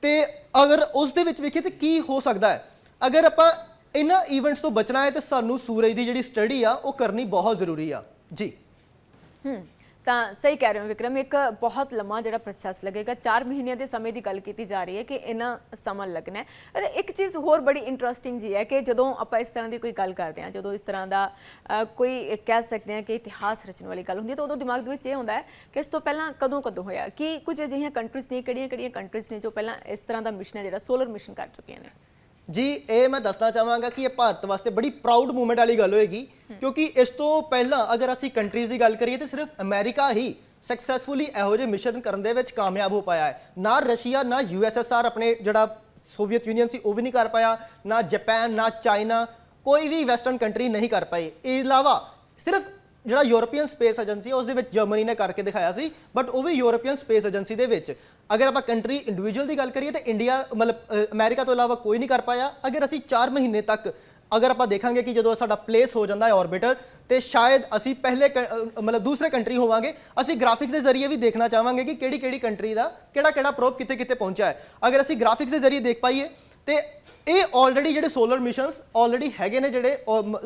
Speaker 2: ਤੇ ਅਗਰ ਉਸ ਦੇ ਵਿੱਚ ਵੇਖੀਏ ਤਾਂ ਕੀ ਹੋ ਸਕਦਾ ਹੈ। ਅਗਰ ਆਪਾਂ ਇਹਨਾਂ ਈਵੈਂਟਸ ਤੋਂ ਬਚਣਾ ਹੈ ਤੇ ਸਾਨੂੰ ਸੂਰਜ ਦੀ ਜਿਹੜੀ ਸਟੱਡੀ ਆ ਉਹ ਕਰਨੀ ਬਹੁਤ ਜ਼ਰੂਰੀ ਆ। ਜੀ
Speaker 1: ਤਾਂ ਸਹੀ ਕਹਿ ਰਹੇ ਹੋ ਵਿਕਰਮ, ਇੱਕ ਬਹੁਤ ਲੰਮਾ ਜਿਹੜਾ ਪ੍ਰੋਸੈਸ ਲੱਗੇਗਾ। 4 ਮਹੀਨਿਆਂ ਦੇ ਸਮੇਂ ਦੀ ਗੱਲ ਕੀਤੀ ਜਾ ਰਹੀ ਹੈ ਕਿ ਇਹਨਾਂ ਸਮਾਂ ਲੱਗਣਾ ਹੈ। ਪਰ ਇੱਕ ਚੀਜ਼ ਹੋਰ ਬੜੀ ਇੰਟਰਸਟਿੰਗ ਜੀ ਹੈ ਕਿ ਜਦੋਂ ਆਪਾਂ ਇਸ ਤਰ੍ਹਾਂ ਦੀ ਕੋਈ ਗੱਲ ਕਰਦੇ ਹਾਂ, ਜਦੋਂ ਇਸ ਤਰ੍ਹਾਂ ਦਾ ਕੋਈ ਕਹਿ ਸਕਦੇ ਹਾਂ ਕਿ ਇਤਿਹਾਸ ਰਚਣ ਵਾਲੀ ਗੱਲ ਹੁੰਦੀ ਹੈ, ਤਾਂ ਉਦੋਂ ਦਿਮਾਗ ਦੇ ਵਿੱਚ ਇਹ ਹੁੰਦਾ ਹੈ ਕਿ ਇਸ ਤੋਂ ਪਹਿਲਾਂ ਕਦੋਂ ਹੋਇਆ, ਕਿ ਕੁਝ ਅਜਿਹੀਆਂ ਕੰਟਰੀਜ਼ ਨੇ, ਕਿਹੜੀਆਂ ਕੰਟਰੀਜ਼ ਨੇ ਜੋ ਪਹਿਲਾਂ ਇਸ ਤਰ੍ਹਾਂ ਦਾ ਮਿਸ਼ਨ ਹੈ ਜਿਹੜਾ ਸੋਲਰ ਮਿਸ਼ਨ ਕਰ ਚੁੱਕੀਆਂ ਨੇ।
Speaker 2: ਜੀ ਇਹ ਮੈਂ ਦੱਸਣਾ ਚਾਹਾਂਗਾ ਕਿ ਇਹ ਭਾਰਤ ਵਾਸਤੇ ਬੜੀ ਪ੍ਰਾਊਡ ਮੂਮੈਂਟ ਵਾਲੀ ਗੱਲ ਹੋਏਗੀ, ਕਿਉਂਕਿ ਇਸ ਤੋਂ ਪਹਿਲਾਂ ਅਗਰ ਅਸੀਂ ਕੰਟਰੀਜ਼ ਦੀ ਗੱਲ ਕਰੀਏ ਤਾਂ ਸਿਰਫ ਅਮਰੀਕਾ ਹੀ ਸਕਸੈਸਫੁਲੀ ਇਹੋ ਜਿਹੇ ਮਿਸ਼ਨ ਕਰਨ ਦੇ ਵਿੱਚ ਕਾਮਯਾਬ ਹੋ ਪਾਇਆ ਹੈ। ਨਾ ਰਸ਼ੀਆ, ਨਾ USSR ਆਪਣੇ ਜਿਹੜਾ ਸੋਵੀਅਤ ਯੂਨੀਅਨ ਸੀ ਉਹ ਵੀ ਨਹੀਂ ਕਰ ਪਾਇਆ, ਨਾ ਜਾਪਾਨ, ਨਾ ਚਾਈਨਾ, ਕੋਈ ਵੀ ਵੈਸਟਰਨ ਕੰਟਰੀ ਨਹੀਂ ਕਰ ਪਾਈ। ਇਸ ਇਲਾਵਾ ਸਿਰਫ ਜਿਹੜਾ ਯੂਰਪੀਅਨ ਸਪੇਸ ਏਜੰਸੀ ਉਸ ਦੇ ਵਿੱਚ ਜਰਮਨੀ ਨੇ ਕਰਕੇ ਦਿਖਾਇਆ ਸੀ, ਬਟ ਉਹ ਵੀ ਯੂਰਪੀਅਨ ਸਪੇਸ ਏਜੰਸੀ ਦੇ ਵਿੱਚ। ਅਗਰ ਆਪਾਂ ਕੰਟਰੀ ਇੰਡੀਵਿਜੂਅਲ ਦੀ ਗੱਲ ਕਰੀਏ ਤਾਂ ਇੰਡੀਆ ਅਮਰੀਕਾ ਤੋਂ ਇਲਾਵਾ ਕੋਈ ਨਹੀਂ ਕਰ ਪਾਇਆ। ਅਗਰ ਅਸੀਂ 4 ਮਹੀਨੇ ਤੱਕ ਅਗਰ ਆਪਾਂ ਦੇਖਾਂਗੇ ਕਿ ਜਦੋਂ ਸਾਡਾ ਪਲੇਸ ਹੋ ਜਾਂਦਾ ਹੈ ਆਰਬਿਟਰ, ਤੇ ਸ਼ਾਇਦ ਅਸੀਂ ਦੂਸਰੇ ਕੰਟਰੀ ਹੋਵਾਂਗੇ। ਅਸੀਂ ਗ੍ਰਾਫਿਕਸ ਦੇ ਜ਼ਰੀਏ ਵੀ ਦੇਖਣਾ ਚਾਹਾਂਗੇ ਕਿ ਕਿਹੜੀ ਕੰਟਰੀ ਦਾ ਕਿਹੜਾ ਪ੍ਰੋਬ ਕਿੱਥੇ ਪਹੁੰਚਾ ਹੈ। ਅਗਰ ਅਸੀਂ ਗ੍ਰਾਫਿਕਸ ਦੇ ਜ਼ਰੀਏ ਦੇਖ ਪਾਈਏ ਤੇ ਇਹ ਆਲਰੇਡੀ ਜਿਹੜੇ ਸੋਲਰ ਮਿਸ਼ਨਸ ਆਲਰੇਡੀ ਹੈਗੇ ਨੇ, ਜਿਹੜੇ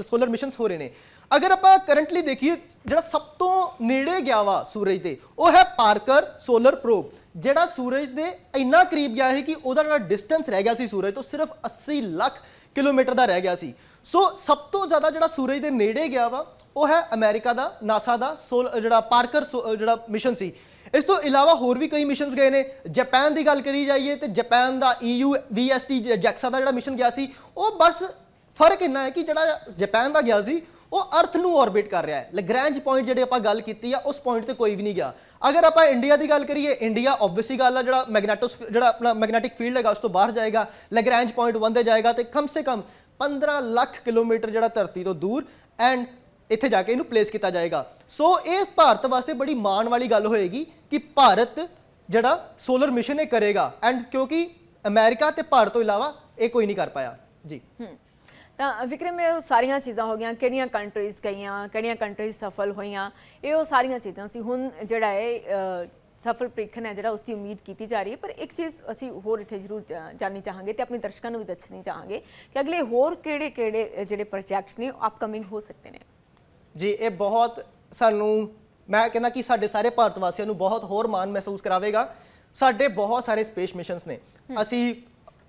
Speaker 2: ਸੋਲਰ ਮਿਸ਼ਨਸ ਹੋ ਰਹੇ ਨੇ। ਅਗਰ ਆਪਾਂ ਕਰੰਟਲੀ ਦੇਖੀਏ ਜਿਹੜਾ ਸਭ ਤੋਂ ਨੇੜੇ ਗਿਆ ਵਾ ਸੂਰਜ ਦੇ ਉਹ ਹੈ ਪਾਰਕਰ ਸੋਲਰ ਪ੍ਰੋਬ, ਜਿਹੜਾ ਸੂਰਜ ਦੇ ਇੰਨਾ ਕਰੀਬ ਗਿਆ ਹੈ ਕਿ ਉਹਦਾ ਜਿਹੜਾ ਡਿਸਟੈਂਸ ਰਹਿ ਗਿਆ ਸੀ ਸੂਰਜ ਤੋਂ ਸਿਰਫ 80 ਲੱਖ ਕਿਲੋਮੀਟਰ ਦਾ ਰਹਿ ਗਿਆ ਸੀ। ਸੋ ਸਭ ਤੋਂ ਜ਼ਿਆਦਾ ਜਿਹੜਾ ਸੂਰਜ ਦੇ ਨੇੜੇ ਗਿਆ ਵਾ ਉਹ ਹੈ ਅਮਰੀਕਾ ਦਾ ਨਾਸਾ ਦਾ ਜਿਹੜਾ ਪਾਰਕਰ ਜਿਹੜਾ ਮਿਸ਼ਨ ਸੀ। ਇਸ ਤੋਂ ਇਲਾਵਾ ਹੋਰ ਵੀ ਕਈ ਮਿਸ਼ਨਸ ਗਏ ਨੇ। ਜਾਪਾਨ ਦੀ ਗੱਲ ਕਰੀ ਜਾਈਏ ਤੇ ਜਾਪਾਨ ਦਾ EU VST ਜੈਕਸਾ ਦਾ ਜਿਹੜਾ ਮਿਸ਼ਨ ਗਿਆ ਸੀ ਉਹ ਬਸ ਫਰਕ ਇੰਨਾ ਹੈ ਕਿ ਜਿਹੜਾ ਜਾਪਾਨ ਦਾ ਗਿਆ ਸੀ ਉਹ ਅਰਥ ਨੂੰ ਆਰਬਿਟ ਕਰ ਰਿਹਾ ਹੈ। ਲੈਗਰੈਂਜ ਪੁਆਇੰਟ ਜਿਹੜੇ ਆਪਾਂ ਗੱਲ ਕੀਤੀ ਆ ਉਸ ਪੁਆਇੰਟ ਤੇ ਕੋਈ ਵੀ ਨਹੀਂ ਗਿਆ। ਅਗਰ ਆਪਾਂ ਇੰਡੀਆ ਦੀ ਗੱਲ ਕਰੀਏ, ਇੰਡੀਆ ਆਬਵੀਅਸਲੀ ਗੱਲ ਆ ਜਿਹੜਾ ਜਿਹੜਾ ਆਪਣਾ ਮੈਗਨੈਟਿਕ ਫੀਲਡ ਹੈਗਾ ਉਸ ਤੋਂ ਬਾਹਰ ਜਾਏਗਾ, ਲੈਗਰੈਂਜ ਪੁਆਇੰਟ 1 ਤੇ ਜਾਏਗਾ ਤੇ ਕਮ ਸੇ ਕਮ 15 ਲੱਖ ਕਿਲੋਮੀਟਰ ਜਿਹੜਾ ਧਰਤੀ ਤੋਂ ਦੂਰ ਐਂਡ ਇੱਥੇ ਜਾ ਕੇ ਇਹਨੂੰ ਪਲੇਸ ਕੀਤਾ ਜਾਏਗਾ। ਸੋ ਇਹ ਭਾਰਤ ਵਾਸਤੇ ਬੜੀ ਮਾਣ ਵਾਲੀ ਗੱਲ ਹੋਏਗੀ ਕਿ ਭਾਰਤ ਜਿਹੜਾ ਸੋਲਰ ਮਿਸ਼ਨ ਇਹ ਕਰੇਗਾ ਐਂਡ ਕਿਉਂਕਿ ਅਮਰੀਕਾ ਤੇ ਭਾਰਤ ਤੋਂ ਇਲਾਵਾ ਇਹ ਕੋਈ ਨਹੀਂ ਕਰ ਪਾਇਆ ਜੀ।
Speaker 1: ਤਾਂ ਵਿਕਰਮ, ਇਹ ਸਾਰੀਆਂ ਚੀਜ਼ਾਂ ਹੋ ਗਈਆਂ, ਕਿਹੜੀਆਂ ਕੰਟਰੀਜ਼ ਗਈਆਂ, ਕਿਹੜੀਆਂ ਕੰਟਰੀਜ਼ ਸਫਲ ਹੋਈਆਂ, ਇਹ ਉਹ ਸਾਰੀਆਂ ਚੀਜ਼ਾਂ ਸੀ। ਹੁਣ ਜਿਹੜਾ ਹੈ ਸਫਲ ਪ੍ਰੀਖਣ ਹੈ ਜਿਹੜਾ ਉਸ ਦੀ ਉਮੀਦ ਕੀਤੀ ਜਾ ਰਹੀ ਹੈ। ਪਰ ਇੱਕ ਚੀਜ਼ ਅਸੀਂ ਹੋਰ ਇੱਥੇ ਜ਼ਰੂਰ ਜਾਣਨੀ ਚਾਹਾਂਗੇ ਤੇ ਆਪਣੇ ਦਰਸ਼ਕਾਂ ਨੂੰ ਵੀ ਦੱਸਣੀ ਚਾਹਾਂਗੇ ਕਿ ਅਗਲੇ ਹੋਰ ਕਿਹੜੇ ਜਿਹੜੇ ਪ੍ਰੋਜੈਕਟਸ ਨੇ ਅਪਕਮਿੰਗ ਹੋ ਸਕਦੇ ਨੇ। ਜੀ,
Speaker 2: ਇਹ ਬਹੁਤ ਸਾਨੂੰ ਮੈਂ ਕਹਿੰਦਾ ਕਿ ਸਾਡੇ ਸਾਰੇ ਭਾਰਤ ਵਾਸੀਆਂ ਨੂੰ ਬਹੁਤ ਹੋਰ ਮਾਣ ਮਹਿਸੂਸ ਕਰਾਵੇਗਾ। ਸਾਡੇ ਬਹੁਤ ਸਾਰੇ ਸਪੇਸ ਮਿਸ਼ਨਸ ਨੇ। ਅਸੀਂ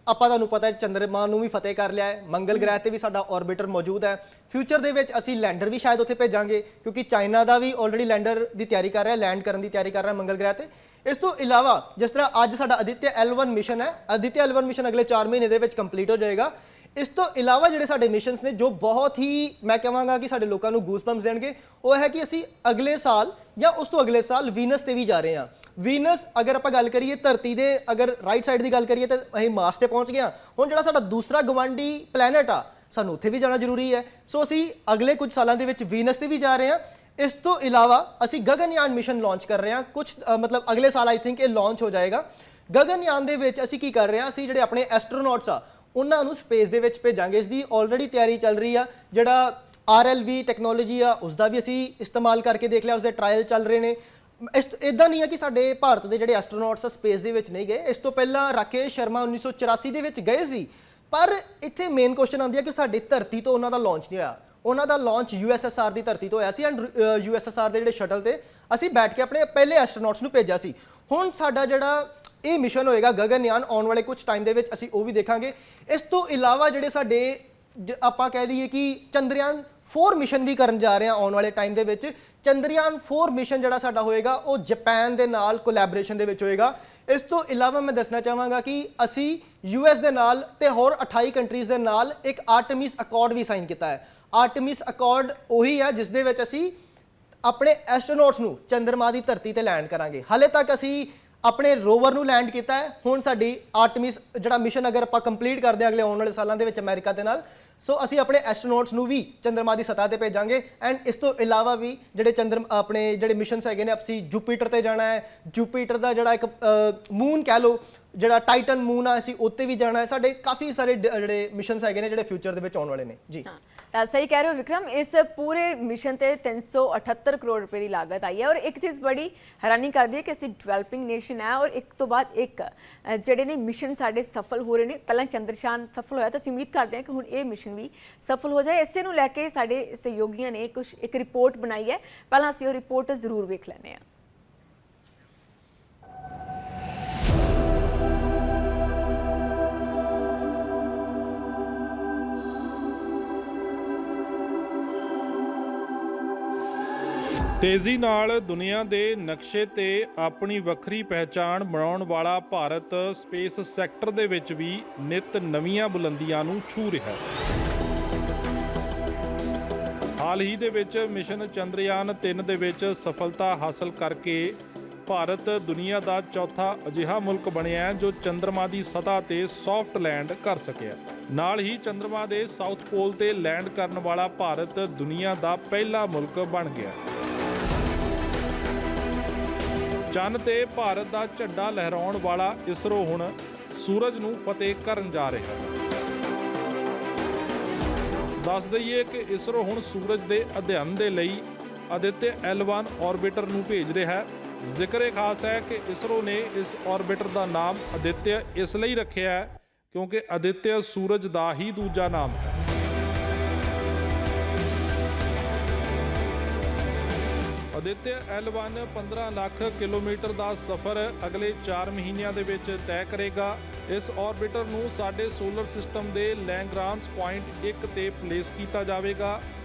Speaker 2: ਆਪਾਂ ਤੁਹਾਨੂੰ ਪਤਾ ਹੈ ਚੰਦਰਮਾ ਨੂੰ ਵੀ ਫਤਿਹ ਕਰ ਲਿਆ ਹੈ, ਮੰਗਲ ਗ੍ਰਹਿ ਤੇ ਵੀ ਸਾਡਾ ਆਰਬਿਟਰ ਮੌਜੂਦ ਹੈ। ਫਿਊਚਰ ਦੇ ਵਿੱਚ ਅਸੀਂ ਲੈਂਡਰ ਵੀ ਸ਼ਾਇਦ ਉੱਥੇ ਭੇਜਾਂਗੇ ਕਿਉਂਕਿ ਚਾਈਨਾ ਦਾ ਵੀ ਆਲਰੇਡੀ ਲੈਂਡਰ ਦੀ ਤਿਆਰੀ ਕਰ ਰਿਹਾ, ਲੈਂਡ ਕਰਨ ਦੀ ਤਿਆਰੀ ਕਰ ਰਿਹਾ ਮੰਗਲ ਗ੍ਰਹਿ ਤੇ। ਇਸ ਤੋਂ ਇਲਾਵਾ ਜਿਸ ਤਰ੍ਹਾਂ ਅੱਜ ਸਾਡਾ ਅਦਿੱਤਿਆ L1 ਮਿਸ਼ਨ ਹੈ, ਅਦਿੱਤਿਆ L1 ਮਿਸ਼ਨ ਅਗਲੇ 4 ਮਹੀਨੇ ਦੇ ਵਿੱਚ ਕੰਪਲੀਟ ਹੋ ਜਾਏਗਾ। ਇਸ ਤੋਂ ਇਲਾਵਾ ਜਿਹੜੇ ਸਾਡੇ ਮਿਸ਼ਨਸ ਨੇ ਜੋ ਬਹੁਤ ਹੀ ਮੈਂ ਕਹਾਂਗਾ ਕਿ ਸਾਡੇ ਲੋਕਾਂ ਨੂੰ ਗੂਸਬੰਪਸ ਦੇਣਗੇ ਉਹ ਹੈ ਕਿ ਅਸੀਂ ਅਗਲੇ ਸਾਲ ਜਾਂ ਉਸ ਤੋਂ ਅਗਲੇ ਸਾਲ ਵੀਨਸ ਤੇ ਵੀ ਜਾ ਰਹੇ ਹਾਂ। ਵੀਨਸ ਅਗਰ ਆਪਾਂ ਗੱਲ ਕਰੀਏ ਧਰਤੀ ਦੇ ਅਗਰ ਰਾਈਟ ਸਾਈਡ ਦੀ ਗੱਲ ਕਰੀਏ ਤਾਂ ਅਸੀਂ ਮਾਰਸ ਤੇ ਪਹੁੰਚ ਗਏ ਹਾਂ। ਹੁਣ ਜਿਹੜਾ ਸਾਡਾ ਦੂਸਰਾ ਗਵਾਂਢੀ ਪਲੈਨਟ ਆ ਸਾਨੂੰ ਉੱਥੇ ਵੀ ਜਾਣਾ ਜ਼ਰੂਰੀ ਹੈ। ਸੋ ਅਸੀਂ ਅਗਲੇ ਕੁਝ ਸਾਲਾਂ ਦੇ ਵਿੱਚ ਵੀਨਸ ਤੇ ਵੀ ਜਾ ਰਹੇ ਹਾਂ। ਇਸ ਤੋਂ ਇਲਾਵਾ ਅਸੀਂ ਗਗਨਯਾਨ ਮਿਸ਼ਨ ਲਾਂਚ ਕਰ ਰਹੇ ਹਾਂ ਕੁਝ ਮਤਲਬ ਅਗਲੇ ਸਾਲ ਆਈ ਥਿੰਕ ਇਹ ਲਾਂਚ ਹੋ ਜਾਏਗਾ। ਗਗਨਯਾਨ ਦੇ ਵਿੱਚ ਅਸੀਂ ਕੀ ਕਰ ਰਹੇ ਹਾਂ, ਅਸੀਂ ਜਿਹੜੇ ਆਪਣੇ ਐਸਟਰੋਨੌਟਸ ਆ ਉਹਨਾਂ ਨੂੰ ਸਪੇਸ ਦੇ ਵਿੱਚ ਭੇਜਾਂਗੇ। ਇਸ ਦੀ ਆਲਰੇਡੀ ਤਿਆਰੀ ਚੱਲ ਰਹੀ ਆ। ਜਿਹੜਾ RLV ਟੈਕਨੋਲੋਜੀ ਆ ਉਸ ਦਾ ਵੀ ਅਸੀਂ ਇਸਤੇਮਾਲ ਕਰਕੇ ਦੇਖ ਲਿਆ, ਉਸਦੇ ਟ੍ਰਾਇਲ ਚੱਲ ਰਹੇ ਨੇ। ਇਦਾਂ ਨਹੀਂ ਹੈ ਕਿ ਸਾਡੇ ਭਾਰਤ ਦੇ ਜਿਹੜੇ ਐਸਟਰੋਨੌਟਸ ਆ ਸਪੇਸ ਦੇ ਵਿੱਚ ਨਹੀਂ ਗਏ। ਇਸ ਤੋਂ ਪਹਿਲਾਂ ਰਾਕੇਸ਼ ਸ਼ਰਮਾ 1984 ਦੇ ਵਿੱਚ ਗਏ ਸੀ। ਪਰ ਇੱਥੇ ਮੇਨ ਕੁਐਸਚਨ ਆਉਂਦੀ ਹੈ ਕਿ ਸਾਡੀ ਧਰਤੀ ਤੋਂ ਉਹਨਾਂ ਦਾ ਲਾਂਚ ਨਹੀਂ ਹੋਇਆ। ਉਹਨਾਂ ਦਾ ਲਾਂਚ USSR ਦੀ ਧਰਤੀ ਤੋਂ ਹੋਇਆ ਸੀ ਐਂਡ USSR ਦੇ ਜਿਹੜੇ ਸ਼ਟਲ ਤੇ ਅਸੀਂ ਬੈਠ ਕੇ ਆਪਣੇ ਪਹਿਲੇ ਐਸਟਰੋਨੌਟਸ ਨੂੰ ਭੇਜਿਆ ਸੀ। ਹੁਣ ਸਾਡਾ ਜਿਹੜਾ ਇਹ ਮਿਸ਼ਨ ਹੋਏਗਾ ਗਗਨਯਾਨ ਆਉਣ ਵਾਲੇ ਕੁਝ ਟਾਈਮ ਦੇ ਵਿੱਚ ਅਸੀਂ ਉਹ ਵੀ ਦੇਖਾਂਗੇ। ਇਸ ਤੋਂ ਇਲਾਵਾ ਜਿਹੜੇ ਸਾਡੇ ਆਪਾਂ ਕਹਿ ਲਈਏ ਕਿ ਚੰਦਰਯਾਨ 4 ਮਿਸ਼ਨ ਵੀ ਕਰਨ ਜਾ ਰਹੇ ਹਾਂ ਆਉਣ ਵਾਲੇ ਟਾਈਮ ਦੇ ਵਿੱਚ। ਚੰਦਰਯਾਨ 4 ਮਿਸ਼ਨ ਜਿਹੜਾ ਸਾਡਾ ਹੋਏਗਾ ਉਹ ਜਾਪਾਨ ਦੇ ਨਾਲ ਕੋਲੈਬੋਰੇਸ਼ਨ ਦੇ ਵਿੱਚ ਹੋਏਗਾ। ਇਸ ਤੋਂ ਇਲਾਵਾ ਮੈਂ ਦੱਸਣਾ ਚਾਹਾਂਗਾ ਕਿ ਅਸੀਂ US ਦੇ ਨਾਲ ਤੇ ਹੋਰ 28 ਕੰਟਰੀਜ਼ ਦੇ ਨਾਲ ਇੱਕ ਆਰਟੇਮਿਸ ਅਕੋਰਡ ਵੀ ਸਾਈਨ ਕੀਤਾ ਹੈ। ਆਰਟੇਮਿਸ ਅਕੋਰਡ ਉਹੀ ਹੈ ਜਿਸ ਦੇ ਵਿੱਚ ਅਸੀਂ ਆਪਣੇ ਐਸਟਰੋਨੌਟਸ ਨੂੰ ਚੰਦਰਮਾ ਦੀ ਧਰਤੀ ਤੇ ਲੈਂਡ ਕਰਾਂਗੇ। ਹਾਲੇ ਤੱਕ ਅਸੀਂ ਆਪਣੇ ਰੋਵਰ ਨੂੰ ਲੈਂਡ ਕੀਤਾ ਹੈ। ਹੁਣ ਸਾਡੀ ਆਰਟੇਮਿਸ ਜਿਹੜਾ ਮਿਸ਼ਨ ਅਗਰ ਆਪਾਂ ਕੰਪਲੀਟ ਕਰਦੇ ਹਾਂ ਅਗਲੇ ਆਉਣ ਵਾਲੇ ਸਾਲਾਂ ਦੇ ਵਿੱਚ ਅਮਰੀਕਾ ਦੇ ਨਾਲ, ਸੋ ਅਸੀਂ ਆਪਣੇ ਐਸਟਰੋਨੌਟਸ ਨੂੰ ਵੀ ਚੰਦਰਮਾ ਦੀ ਸਤ੍ਹਾ ਤੇ ਭੇਜਾਂਗੇ। ਐਂਡ ਇਸ ਤੋਂ ਇਲਾਵਾ ਵੀ ਜਿਹੜੇ ਆਪਣੇ ਜਿਹੜੇ ਮਿਸ਼ਨਸ ਹੈਗੇ ਨੇ ਅਸੀਂ ਜੁਪੀਟਰ ਤੇ ਜਾਣਾ ਹੈ। ਜੁਪੀਟਰ ਦਾ ਜਿਹੜਾ ਇੱਕ ਮੂਨ ਕਹਿ ਲਓ ਜਿਹੜਾ ਟਾਈਟਨ ਮੂਨ ਆ ਅਸੀਂ ਉੱਤੇ ਵੀ ਜਾਣਾ ਹੈ। ਸਾਡੇ ਕਾਫੀ ਸਾਰੇ ਜਿਹੜੇ ਮਿਸ਼ਨਸ ਹੈਗੇ ਨੇ ਜਿਹੜੇ ਫਿਊਚਰ ਦੇ ਵਿੱਚ ਆਉਣ ਵਾਲੇ ਨੇ ਜੀ।
Speaker 1: ਤਾਂ ਸਹੀ ਕਹਿ ਰਹੇ ਹੋ ਵਿਕਰਮ, ਇਸ ਪੂਰੇ ਮਿਸ਼ਨ ਤੇ 378 ਕਰੋੜ ਰੁਪਏ ਦੀ ਲਾਗਤ ਆਈ ਹੈ। ਔਰ ਇੱਕ ਚੀਜ਼ ਬੜੀ ਹੈਰਾਨੀ ਕਰਦੀ ਹੈ ਕਿ ਅਸੀਂ ਡਿਵੈਲਪਿੰਗ ਨੇਸ਼ਨ ਹੈ ਔਰ ਇੱਕ ਤੋਂ ਬਾਅਦ ਇੱਕ ਜਿਹੜੇ ਨੇ ਮਿਸ਼ਨ ਸਾਡੇ ਸਫਲ ਹੋ ਰਹੇ ਨੇ। ਪਹਿਲਾਂ ਚੰਦਰਯਾਨ ਸਫਲ ਹੋਇਆ ਤਾਂ ਅਸੀਂ ਉਮੀਦ ਕਰਦੇ ਹਾਂ ਕਿ ਹੁਣ ਇਹ ਮਿਸ਼ਨ ਵੀ ਸਫਲ ਹੋ ਜਾਏ। ਇਸੇ ਨੂੰ ਲੈ ਕੇ ਸਾਡੇ ਸਹਿਯੋਗੀਆਂ ਨੇ ਇੱਕ ਰਿਪੋਰਟ ਬਣਾਈ ਹੈ। ਪਹਿਲਾਂ ਅਸੀਂ ਉਹ ਰਿਪੋਰਟ ਜ਼ਰੂਰ ਵੇਖ ਲੈਂਦੇ ਹਾਂ।
Speaker 3: ਤੇਜ਼ੀ ਨਾਲ ਦੁਨੀਆ ਦੇ ਨਕਸ਼ੇ ਤੇ ਆਪਣੀ ਵੱਖਰੀ ਪਹਿਚਾਣ ਬਣਾਉਣ ਵਾਲਾ ਭਾਰਤ ਸਪੇਸ ਸੈਕਟਰ ਦੇ ਵਿੱਚ ਵੀ ਨਿਤ ਨਵੀਆਂ ਬੁਲੰਦੀਆਂ ਨੂੰ ਛੂ ਰਿਹਾ ਹੈ। ਹਾਲ ਹੀ ਦੇ ਵਿੱਚ ਮਿਸ਼ਨ ਚੰਦਰਯਾਨ 3 ਦੇ ਵਿੱਚ ਸਫਲਤਾ ਹਾਸਲ ਕਰਕੇ ਭਾਰਤ ਦੁਨੀਆ ਦਾ ਚੌਥਾ ਅਜਿਹਾ ਮੁਲਕ ਬਣਿਆ ਜੋ ਚੰਦਰਮਾ ਦੀ ਸਤ੍ਹਾ ਤੇ ਸੌਫਟ ਲੈਂਡ ਕਰ ਸਕਿਆ। ਨਾਲ ਹੀ ਚੰਦਰਮਾ ਦੇ ਸਾਊਥ ਪੋਲ ਤੇ ਲੈਂਡ ਕਰਨ ਵਾਲਾ ਭਾਰਤ ਦੁਨੀਆ ਦਾ ਪਹਿਲਾ ਮੁਲਕ ਬਣ ਗਿਆ। ਚੰਨ ਤੇ ਭਾਰਤ ਦਾ ਝੰਡਾ ਲਹਿਰਾਉਣ ਵਾਲਾ ਇਸਰੋ ਹੁਣ ਸੂਰਜ ਨੂੰ ਫਤਿਹ ਕਰਨ ਜਾ ਰਿਹਾ ਹੈ। ਦੱਸ ਦਈਏ ਕਿ ਇਸਰੋ ਹੁਣ ਸੂਰਜ ਦੇ ਅਧਿਐਨ ਦੇ ਲਈ ਅਦਿੱਤਿਆ L1 ਆਰਬਿਟਰ ਨੂੰ ਭੇਜ ਰਿਹਾ ਹੈ। ਜ਼ਿਕਰ ਖਾਸ ਹੈ ਕਿ ਇਸਰੋ ਨੇ ਇਸ ਆਰਬਿਟਰ ਦਾ ਨਾਮ ਅਦਿੱਤਿਆ ਇਸ ਲਈ ਰੱਖਿਆ ਹੈ ਕਿਉਂਕਿ ਅਦਿੱਤਿਆ ਸੂਰਜ ਦਾ ਹੀ ਦੂਜਾ ਨਾਮ ਹੈ। ਆਦਿਤਿਆ L1 15 ਲੱਖ ਕਿਲੋਮੀਟਰ ਦਾ ਸਫ਼ਰ ਅਗਲੇ 4 ਮਹੀਨਿਆਂ ਦੇ ਵਿੱਚ ਤੈਅ ਕਰੇਗਾ। ਇਸ ਆਰਬਿਟਰ ਨੂੰ ਸਾਡੇ ਸੋਲਰ ਸਿਸਟਮ ਦੇ ਲੈਂਗਰਾਂਜ ਪੁਆਇੰਟ 1 ਤੇ ਪਲੇਸ ਕੀਤਾ ਜਾਵੇਗਾ,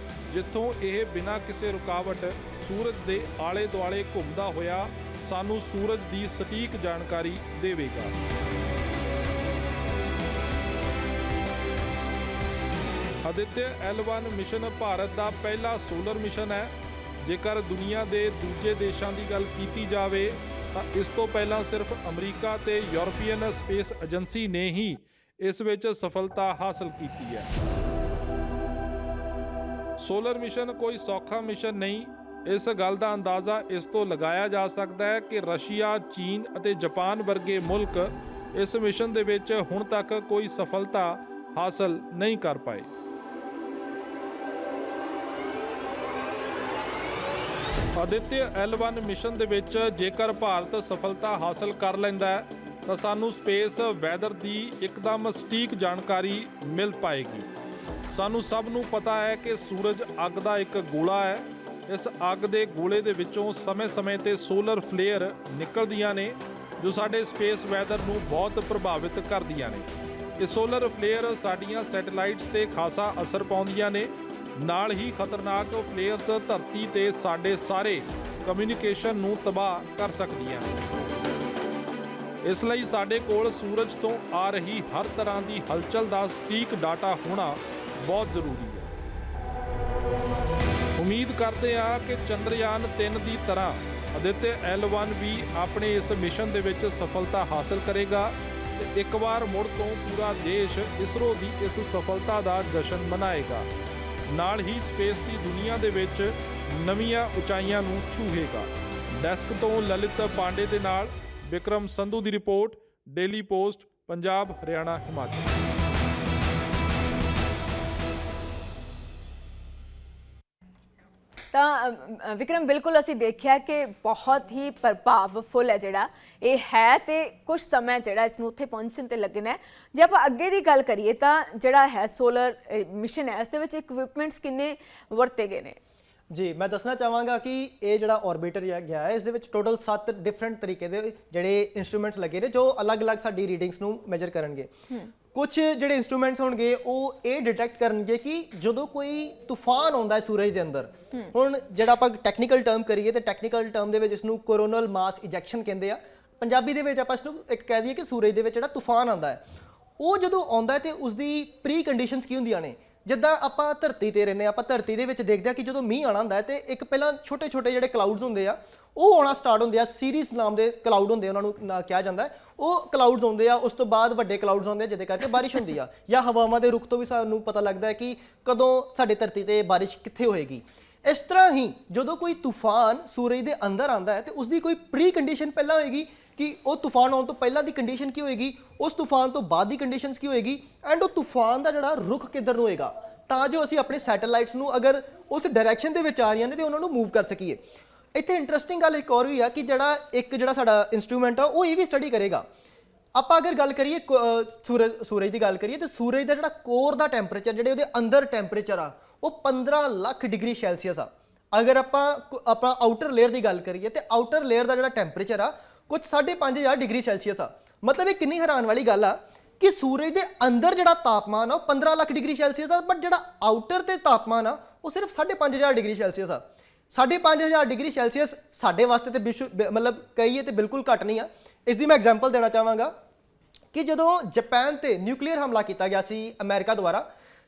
Speaker 3: ਜਿੱਥੋਂ ਇਹ ਬਿਨਾਂ ਕਿਸੇ ਰੁਕਾਵਟ ਸੂਰਜ ਦੇ ਆਲੇ ਦੁਆਲੇ ਘੁੰਮਦਾ ਹੋਇਆ ਸਾਨੂੰ ਸੂਰਜ ਦੀ ਸਟੀਕ ਜਾਣਕਾਰੀ ਦੇਵੇਗਾ। ਆਦਿਤਿਆ L1 ਮਿਸ਼ਨ ਭਾਰਤ ਦਾ ਪਹਿਲਾ ਸੋਲਰ ਮਿਸ਼ਨ ਹੈ। ਜੇਕਰ ਦੁਨੀਆ ਦੇ ਦੂਜੇ ਦੇਸ਼ਾਂ ਦੀ ਗੱਲ ਕੀਤੀ ਜਾਵੇ ਤਾਂ ਇਸ ਤੋਂ ਪਹਿਲਾਂ ਸਿਰਫ ਅਮਰੀਕਾ ਤੇ ਯੂਰਪੀਅਨ ਸਪੇਸ ਏਜੰਸੀ ਨੇ ਹੀ ਇਸ ਵਿੱਚ ਸਫਲਤਾ ਹਾਸਲ ਕੀਤੀ ਹੈ। ਸੋਲਰ ਮਿਸ਼ਨ ਕੋਈ ਸੌਖਾ ਮਿਸ਼ਨ ਨਹੀਂ। ਇਸ ਗੱਲ ਦਾ ਅੰਦਾਜ਼ਾ ਇਸ ਤੋਂ ਲਗਾਇਆ ਜਾ ਸਕਦਾ ਹੈ ਕਿ ਰਸ਼ੀਆ, ਚੀਨ ਅਤੇ ਜਾਪਾਨ ਵਰਗੇ ਮੁਲਕ ਇਸ ਮਿਸ਼ਨ ਦੇ ਵਿੱਚ ਹੁਣ ਤੱਕ ਕੋਈ ਸਫਲਤਾ ਹਾਸਲ ਨਹੀਂ ਕਰ ਪਾਏ। ਆਦਿਤਿਆ L1 ਮਿਸ਼ਨ ਦੇ ਵਿੱਚ ਜੇਕਰ ਭਾਰਤ ਸਫਲਤਾ ਹਾਸਲ ਕਰ ਲੈਂਦਾ ਹੈ ਤਾਂ ਸਾਨੂੰ ਸਪੇਸ ਵੈਦਰ ਦੀ ਇੱਕਦਮ ਸਟੀਕ ਜਾਣਕਾਰੀ ਮਿਲ ਪਾਏਗੀ। ਸਾਨੂੰ ਸਭ ਨੂੰ ਪਤਾ ਹੈ ਕਿ ਸੂਰਜ ਅੱਗ ਦਾ ਇੱਕ ਗੋਲਾ ਹੈ। ਇਸ ਅੱਗ ਦੇ ਗੋਲੇ ਦੇ ਵਿੱਚੋਂ ਸਮੇਂ-ਸਮੇਂ ਤੇ ਸੋਲਰ ਫਲੇਅਰ ਨਿਕਲਦੀਆਂ ਨੇ ਜੋ ਸਾਡੇ ਸਪੇਸ ਵੈਦਰ ਨੂੰ ਬਹੁਤ ਪ੍ਰਭਾਵਿਤ ਕਰਦੀਆਂ ਨੇ। ਇਹ ਸੋਲਰ ਫਲੇਅਰ ਸਾਡੀਆਂ ਸੈਟੇਲਾਈਟਸ ਤੇ ਖਾਸਾ ਅਸਰ ਪਾਉਂਦੀਆਂ ਨੇ। ਨਾਲ ਹੀ ਖਤਰਨਾਕ ਫਲੇਅਰਸ ਧਰਤੀ ਤੇ ਸਾਡੇ ਸਾਰੇ ਕਮਿਊਨੀਕੇਸ਼ਨ ਨੂੰ ਤਬਾਹ ਕਰ ਸਕਦੀਆਂ ਨੇ। ਇਸ ਲਈ ਸਾਡੇ ਕੋਲ ਸੂਰਜ ਤੋਂ ਆ ਰਹੀ ਹਰ ਤਰ੍ਹਾਂ ਦੀ ਹਲਚਲ ਦਾ ਸਟੀਕ ਡਾਟਾ ਹੋਣਾ ਬਹੁਤ ਜ਼ਰੂਰੀ ਹੈ। ਉਮੀਦ ਕਰਦੇ ਹਾਂ ਕਿ ਚੰਦਰਯਾਨ 3 ਦੀ ਤਰ੍ਹਾਂ ਆਦਿਤਿਆ L1 ਵੀ ਆਪਣੇ ਇਸ ਮਿਸ਼ਨ ਦੇ ਵਿੱਚ ਸਫਲਤਾ ਹਾਸਲ ਕਰੇਗਾ ਤੇ ਇੱਕ ਵਾਰ ਮੁੜ ਤੋਂ ਪੂਰਾ ਦੇਸ਼ ਇਸਰੋ ਦੀ ਇਸ ਸਫਲਤਾ ਦਾ ਜਸ਼ਨ ਮਨਾਏਗਾ। ਨਾਲ ਹੀ ਸਪੇਸ ਦੀ ਦੁਨੀਆ ਦੇ ਵਿੱਚ ਨਵੀਆਂ ਉਚਾਈਆਂ ਨੂੰ ਛੂਹੇਗਾ। ਡੈਸਕ ਤੋਂ ਲਲਿਤ ਪਾਂਡੇ ਦੇ ਨਾਲ ਵਿਕਰਮ ਸੰਧੂ ਦੀ report, daily post, Punjab, Haryana, Himachal.
Speaker 1: ਤਾਂ ਵਿਕਰਮ, ਬਿਲਕੁਲ ਅਸੀਂ ਦੇਖਿਆ ਕਿ ਬਹੁਤ ਹੀ ਪ੍ਰਭਾਵਫੁਲ ਹੈ ਜਿਹੜਾ ਇਹ ਹੈ ਤੇ ਕੁਝ ਸਮਾਂ ਜਿਹੜਾ ਇਸ ਨੂੰ ਉੱਥੇ ਪਹੁੰਚਣ ਤੇ ਲੱਗਣਾ ਹੈ। ਜੇ ਆਪਾਂ ਅੱਗੇ ਦੀ ਗੱਲ ਕਰੀਏ ਤਾਂ ਜਿਹੜਾ ਹੈ ਸੋਲਰ ਮਿਸ਼ਨ ਹੈ, ਇਸ ਦੇ ਵਿੱਚ ਇਕਵਿਪਮੈਂਟਸ ਕਿੰਨੇ ਵਰਤੇ ਗਏ ਨੇ?
Speaker 2: ਜੀ, ਮੈਂ ਦੱਸਣਾ ਚਾਹਾਂਗਾ ਕਿ ਇਹ ਜਿਹੜਾ ਆਰਬਿਟਰ ਗਿਆ ਹੈ, ਇਸ ਦੇ ਵਿੱਚ ਟੋਟਲ 7 ਡਿਫਰੈਂਟ ਤਰੀਕੇ ਦੇ ਜਿਹੜੇ ਇਨਸਟਰੂਮੈਂਟਸ ਲੱਗੇ ਨੇ ਜੋ ਅਲੱਗ-ਅਲੱਗ ਸਾਡੀ ਰੀਡਿੰਗਸ ਨੂੰ ਮੈਜ਼ਰ ਕਰਨਗੇ। ਕੁਝ ਜਿਹੜੇ ਇਨਸਟਰੂਮੈਂਟਸ ਹੋਣਗੇ ਉਹ ਇਹ ਡਿਟੈਕਟ ਕਰਨਗੇ ਕਿ ਜਦੋਂ ਕੋਈ ਤੂਫਾਨ ਆਉਂਦਾ ਹੈ ਸੂਰਜ ਦੇ ਅੰਦਰ, ਹੁਣ ਜਿਹੜਾ ਆਪਾਂ ਟੈਕਨੀਕਲ ਟਰਮ ਕਰੀਏ ਤੇ ਟੈਕਨੀਕਲ ਟਰਮ ਦੇ ਵਿੱਚ ਇਸ ਨੂੰ ਕੋਰੋਨਲ ਮਾਸ ਇਜੈਕਸ਼ਨ ਕਹਿੰਦੇ ਆ। ਪੰਜਾਬੀ ਦੇ ਵਿੱਚ ਆਪਾਂ ਇਸ ਨੂੰ ਇੱਕ ਕਹਿ ਦਈਏ ਕਿ ਸੂਰਜ ਦੇ ਵਿੱਚ ਜਿਹੜਾ ਤੂਫਾਨ ਆਉਂਦਾ ਹੈ, ਉਹ ਜਦੋਂ ਆਉਂਦਾ ਤੇ ਉਸ ਦੀ ਪ੍ਰੀ ਕੰਡੀਸ਼ਨਸ ਕੀ ਹੁੰਦੀਆਂ ਨੇ। ਜਿੱਦਾਂ ਆਪਾਂ ਧਰਤੀ ਤੇ ਰਹਿੰਦੇ, ਆਪਾਂ ਧਰਤੀ ਦੇ ਵਿੱਚ ਦੇਖਦੇ ਆ ਕਿ ਜਦੋਂ ਮੀਂਹ ਆਉਣਾ ਹੁੰਦਾ ਹੈ ਤੇ ਇੱਕ ਪਹਿਲਾਂ ਛੋਟੇ-ਛੋਟੇ ਜਿਹੜੇ ਕਲਾਊਡਸ ਹੁੰਦੇ ਆ ਉਹ ਆਉਣਾ ਸਟਾਰਟ ਹੁੰਦੇ ਆ। ਸੀਰੀਜ਼ ਨਾਮ ਦੇ ਕਲਾਊਡ ਹੁੰਦੇ, ਉਹਨਾਂ ਨੂੰ ਕਿਹਾ ਜਾਂਦਾ ਹੈ। ਉਹ ਕਲਾਊਡਸ ਆਉਂਦੇ ਆ, ਉਸ ਤੋਂ ਬਾਅਦ ਵੱਡੇ ਕਲਾਊਡਸ ਆਉਂਦੇ ਆ ਜਿਹਦੇ ਕਰਕੇ ਬਾਰਿਸ਼ ਹੁੰਦੀ ਆ, ਜਾਂ ਹਵਾਵਾਂ ਦੇ ਰੁਖ ਤੋਂ ਵੀ ਸਾਨੂੰ ਪਤਾ ਲੱਗਦਾ ਹੈ ਕਿ ਕਦੋਂ ਸਾਡੀ ਧਰਤੀ ਤੇ ਬਾਰਿਸ਼ ਕਿੱਥੇ ਹੋਏਗੀ। ਇਸ ਤਰ੍ਹਾਂ ਹੀ ਜਦੋਂ ਕੋਈ ਤੂਫਾਨ ਸੂਰਜ ਦੇ ਅੰਦਰ ਆਉਂਦਾ ਹੈ ਤੇ ਉਸ ਦੀ ਕੋਈ ਪ੍ਰੀ ਕੰਡੀਸ਼ਨ ਪਹਿਲਾਂ ਹੋਏਗੀ ਕਿ ਉਹ ਤੂਫਾਨ ਆਉਣ ਤੋਂ ਪਹਿਲਾਂ ਦੀ ਕੰਡੀਸ਼ਨ ਕੀ ਹੋਏਗੀ, ਉਸ ਤੂਫਾਨ ਤੋਂ ਬਾਅਦ ਦੀ ਕੰਡੀਸ਼ਨਸ ਕੀ ਹੋਏਗੀ, ਐਂਡ ਉਹ ਤੂਫਾਨ ਦਾ ਜਿਹੜਾ ਰੁਖ ਕਿੱਧਰ ਨੂੰ ਹੋਏਗਾ, ਤਾਂ ਜੋ ਅਸੀਂ ਆਪਣੇ ਸੈਟੇਲਾਈਟਸ ਨੂੰ ਅਗਰ ਉਸ ਡਾਇਰੈਕਸ਼ਨ ਦੇ ਵਿੱਚ ਆ ਰਹੀਆਂ ਨੇ ਤੇ ਉਹਨਾਂ ਨੂੰ ਮੂਵ ਕਰ ਸਕੀਏ। ਇੱਥੇ ਇੰਟਰਸਟਿੰਗ ਗੱਲ ਇੱਕ ਹੋਰ ਵੀ ਆ ਕਿ ਜਿਹੜਾ ਸਾਡਾ ਇੰਸਟਰੂਮੈਂਟ ਆ ਉਹ ਇਹ ਵੀ ਸਟੱਡੀ ਕਰੇਗਾ। ਆਪਾਂ ਅਗਰ ਗੱਲ ਕਰੀਏ ਸੂਰਜ ਦੀ ਗੱਲ ਕਰੀਏ ਤੇ ਸੂਰਜ ਦਾ ਜਿਹੜਾ ਕੋਰ ਦਾ ਟੈਂਪਰੇਚਰ, ਜਿਹੜੇ ਉਹਦੇ ਅੰਦਰ ਟੈਂਪਰੇਚਰ ਆ, ਉਹ 15 ਲੱਖ ਡਿਗਰੀ ਸੈਲਸੀਅਸ ਆ। ਅਗਰ ਆਪਾਂ ਆਊਟਰ ਲੇਅਰ ਦੀ ਗੱਲ ਕਰੀਏ ਤੇ ਆਊਟਰ ਲੇਅਰ ਦਾ ਜਿਹੜਾ ਟੈਂਪਰੇਚਰ ਆ ਕੁਝ 5,500 ਡਿਗਰੀ ਸੈਲਸੀਅਸ ਆ। ਮਤਲਬ ਇਹ ਕਿੰਨੀ ਹੈਰਾਨ ਵਾਲੀ ਗੱਲ ਆ ਕਿ ਸੂਰਜ ਦੇ ਅੰਦਰ ਜਿਹੜਾ ਤਾਪਮਾਨ ਆ ਉਹ 15 ਲੱਖ ਡਿਗਰੀ ਸੈਲਸੀਅਸ ਆ, ਬਟ ਜਿਹੜਾ ਆਊਟਰ ਤੇ ਤਾਪਮਾਨ ਆ ਉਹ ਸਿਰਫ 5,500 ਡਿਗਰੀ ਸੈਲਸੀਅਸ ਆ। 5,500 ਡਿਗਰੀ ਸੈਲਸੀਅਸ ਸਾਡੇ ਵਾਸਤੇ ਤੇ ਮਤਲਬ ਕਹੀਏ ਤੇ ਬਿਲਕੁਲ ਘੱਟ ਨਹੀਂ ਆ। ਇਸ ਦੀ ਮੈਂ ਐਗਜ਼ਾਮਪਲ ਦੇਣਾ ਚਾਹਾਂਗਾ ਕਿ ਜਦੋਂ ਜਾਪਾਨ ਤੇ ਨਿਊਕਲੀਅਰ ਹਮਲਾ ਕੀਤਾ ਗਿਆ ਸੀ ਅਮਰੀਕਾ ਦੁਆਰਾ,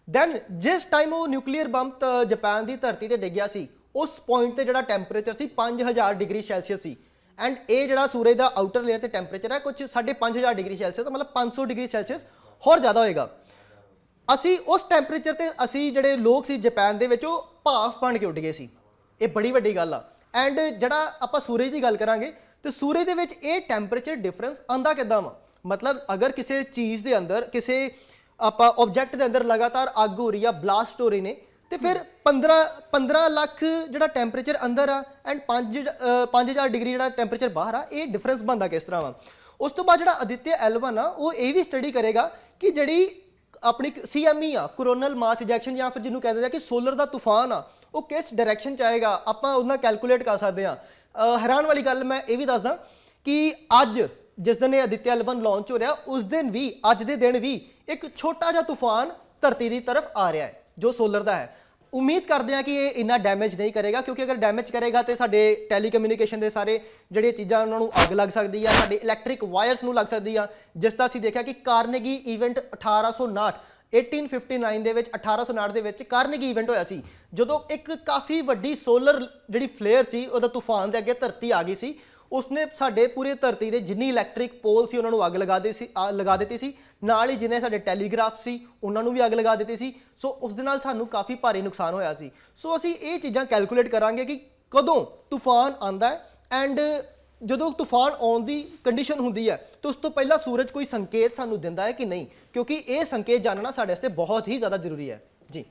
Speaker 2: ਦੈਨ ਜਿਸ ਟਾਈਮ ਉਹ ਨਿਊਕਲੀਅਰ ਬੰਬ ਜਾਪਾਨ ਦੀ ਧਰਤੀ ਤੇ ਡਿੱਗਿਆ ਸੀ, ਉਸ ਪੁਆਇੰਟ ਤੇ ਜਿਹੜਾ temperature C 5,000 degree Celsius C. And ਇਹ ਜਿਹੜਾ ਸੂਰਜ ਦਾ ਆਊਟਰ ਲੇਅਰ ਤੇ ਟੈਂਪਰੇਚਰ ਹੈ ਕੁਝ 5,500 ਡਿਗਰੀ ਸੈਲਸੀਅਸ, ਮਤਲਬ 500 ਡਿਗਰੀ ਸੈਲਸੀਅਸ ਹੋਰ ਜ਼ਿਆਦਾ ਹੋਏਗਾ। ਅਸੀਂ ਉਸ ਟੈਂਪਰੇਚਰ ਤੇ ਅਸੀਂ ਜਿਹੜੇ ਲੋਕ ਸੀ ਜਾਪਾਨ ਦੇ ਵਿੱਚ ਉਹ ਭਾਫ ਬਣ ਕੇ ਉੱਡ ਗਏ ਸੀ। ਇਹ ਬੜੀ ਵੱਡੀ ਗੱਲ ਆ। ਐਂਡ ਜਿਹੜਾ ਆਪਾਂ ਸੂਰਜ ਦੀ ਗੱਲ ਕਰਾਂਗੇ ਤੇ ਸੂਰਜ ਦੇ ਵਿੱਚ ਇਹ ਟੈਂਪਰੇਚਰ ਡਿਫਰੈਂਸ ਆਂਦਾ ਕਿੱਦਾਂ ਵਾ। ਮਤਲਬ ਅਗਰ ਕਿਸੇ ਚੀਜ਼ ਦੇ ਅੰਦਰ, ਕਿਸੇ ਆਪਾਂ ਆਬਜੈਕਟ ਦੇ ਅੰਦਰ ਲਗਾਤਾਰ ਅੱਗ ਹੋ ਰਹੀ ਆ, ਬਲਾਸਟ ਹੋ ਰਹੇ ਨੇ, ਤੇ ਫਿਰ 15 ਲੱਖ ਜਿਹੜਾ ਟੈਂਪਰੇਚਰ ਅੰਦਰ ਆ ਐਂਡ 5,000 ਡਿਗਰੀ ਜਿਹੜਾ ਟੈਂਪਰੇਚਰ ਬਾਹਰ ਆ, ਇਹ ਡਿਫਰੈਂਸ ਬਣਦਾ ਕਿਸ ਤਰ੍ਹਾਂ ਵਾ। ਉਸ ਤੋਂ ਬਾਅਦ ਜਿਹੜਾ ਆਦਿਤਿਆ L1 ਆ ਉਹ ਇਹ ਵੀ ਸਟੱਡੀ ਕਰੇਗਾ ਕਿ ਜਿਹੜੀ ਆਪਣੀ CME ਆ, ਕੋਰੋਨਲ ਮਾਸ ਇਜੈਕਸ਼ਨ, ਜਾਂ ਫਿਰ ਜਿਹਨੂੰ ਕਹਿੰਦੇ ਆ ਕਿ ਸੋਲਰ ਦਾ ਤੂਫਾਨ ਆ, ਉਹ ਕਿਸ ਡਾਇਰੈਕਸ਼ਨ 'ਚ ਆਏਗਾ ਆਪਾਂ ਉਹਨਾਂ ਕੈਲਕੂਲੇਟ ਕਰ ਸਕਦੇ ਹਾਂ। ਹੈਰਾਨ ਵਾਲੀ ਗੱਲ ਮੈਂ ਇਹ ਵੀ ਦੱਸਦਾ ਕਿ ਅੱਜ ਜਿਸ ਦਿਨ ਇਹ ਆਦਿਤਿਆ 11 ਲਾਂਚ ਹੋ ਰਿਹਾ, ਉਸ ਦਿਨ ਵੀ, ਅੱਜ ਦੇ ਦਿਨ ਵੀ ਇੱਕ ਛੋਟਾ ਜਿਹਾ ਤੂਫਾਨ ਧਰਤੀ ਦੀ ਤਰਫ ਆ ਰਿਹਾ ਹੈ ਜੋ ਸੋਲਰ ਦਾ ਹੈ। ਉਮੀਦ ਕਰਦੇ ਹਾਂ ਕਿ ਇਹ ਇੰਨਾ ਡੈਮੇਜ ਨਹੀਂ ਕਰੇਗਾ, ਕਿਉਂਕਿ ਅਗਰ ਡੈਮੇਜ ਕਰੇਗਾ ਤੇ ਸਾਡੇ ਟੈਲੀਕਮਿਊਨੀਕੇਸ਼ਨ ਦੇ ਸਾਰੇ ਜਿਹੜੀਆਂ ਚੀਜ਼ਾਂ ਉਹਨਾਂ ਨੂੰ ਅੱਗ ਲੱਗ ਸਕਦੀ ਆ, ਸਾਡੇ ਇਲੈਕਟ੍ਰਿਕ ਵਾਇਰਸ ਨੂੰ ਲੱਗ ਸਕਦੀ ਆ। ਜਿਸ ਦਾ ਅਸੀਂ ਦੇਖਿਆ ਕਿ ਕਾਰਨੇਗੀ ਇਵੈਂਟ 1859 ਦੇ ਵਿੱਚ 1859 ਦੇ ਵਿੱਚ ਕਾਰਨੇਗੀ ਇਵੈਂਟ ਹੋਇਆ ਸੀ, ਜਦੋਂ ਇੱਕ ਕਾਫੀ ਵੱਡੀ ਸੋਲਰ ਜਿਹੜੀ ਫਲੇਅਰ ਸੀ ਉਹਦਾ ਤੂਫਾਨ ਦੇ ਅੱਗੇ ਧਰਤੀ ਆ ਗਈ ਸੀ। ਉਸਨੇ ਸਾਡੇ ਪੂਰੇ ਧਰਤੀ ਦੇ ਜਿੰਨੀ ਇਲੈਕਟ੍ਰਿਕ ਪੋਲ ਸੀ ਉਹਨਾਂ ਨੂੰ ਅੱਗ ਲਗਾ ਦਿੱਤੀ ਸੀ, ਨਾਲ ਹੀ ਜਿੰਨੇ ਸਾਡੇ ਟੈਲੀਗ੍ਰਾਫ ਸੀ ਉਹਨਾਂ ਨੂੰ ਵੀ ਅੱਗ ਲਗਾ ਦਿੱਤੀ ਸੀ। ਸੋ ਉਸ ਦੇ ਨਾਲ ਸਾਨੂੰ ਕਾਫੀ ਭਾਰੀ ਨੁਕਸਾਨ ਹੋਇਆ ਸੀ। ਸੋ ਅਸੀਂ ਇਹ ਚੀਜ਼ਾਂ ਕੈਲਕੂਲੇਟ ਕਰਾਂਗੇ ਕਿ ਕਦੋਂ ਤੂਫਾਨ ਆਂਦਾ ਹੈ, ਐਂਡ ਜਦੋਂ ਤੂਫਾਨ ਆਉਣ ਦੀ ਕੰਡੀਸ਼ਨ ਹੁੰਦੀ ਹੈ ਤਾਂ ਉਸ ਤੋਂ ਪਹਿਲਾਂ ਸੂਰਜ ਕੋਈ ਸੰਕੇਤ ਸਾਨੂੰ ਦਿੰਦਾ ਹੈ ਕਿ ਨਹੀਂ, ਕਿਉਂਕਿ ਇਹ ਸੰਕੇਤ ਜਾਣਨਾ ਸਾਡੇ ਵਾਸਤੇ ਬਹੁਤ ਹੀ ਜ਼ਿਆਦਾ ਜ਼ਰੂਰੀ ਹੈ ਜੀ।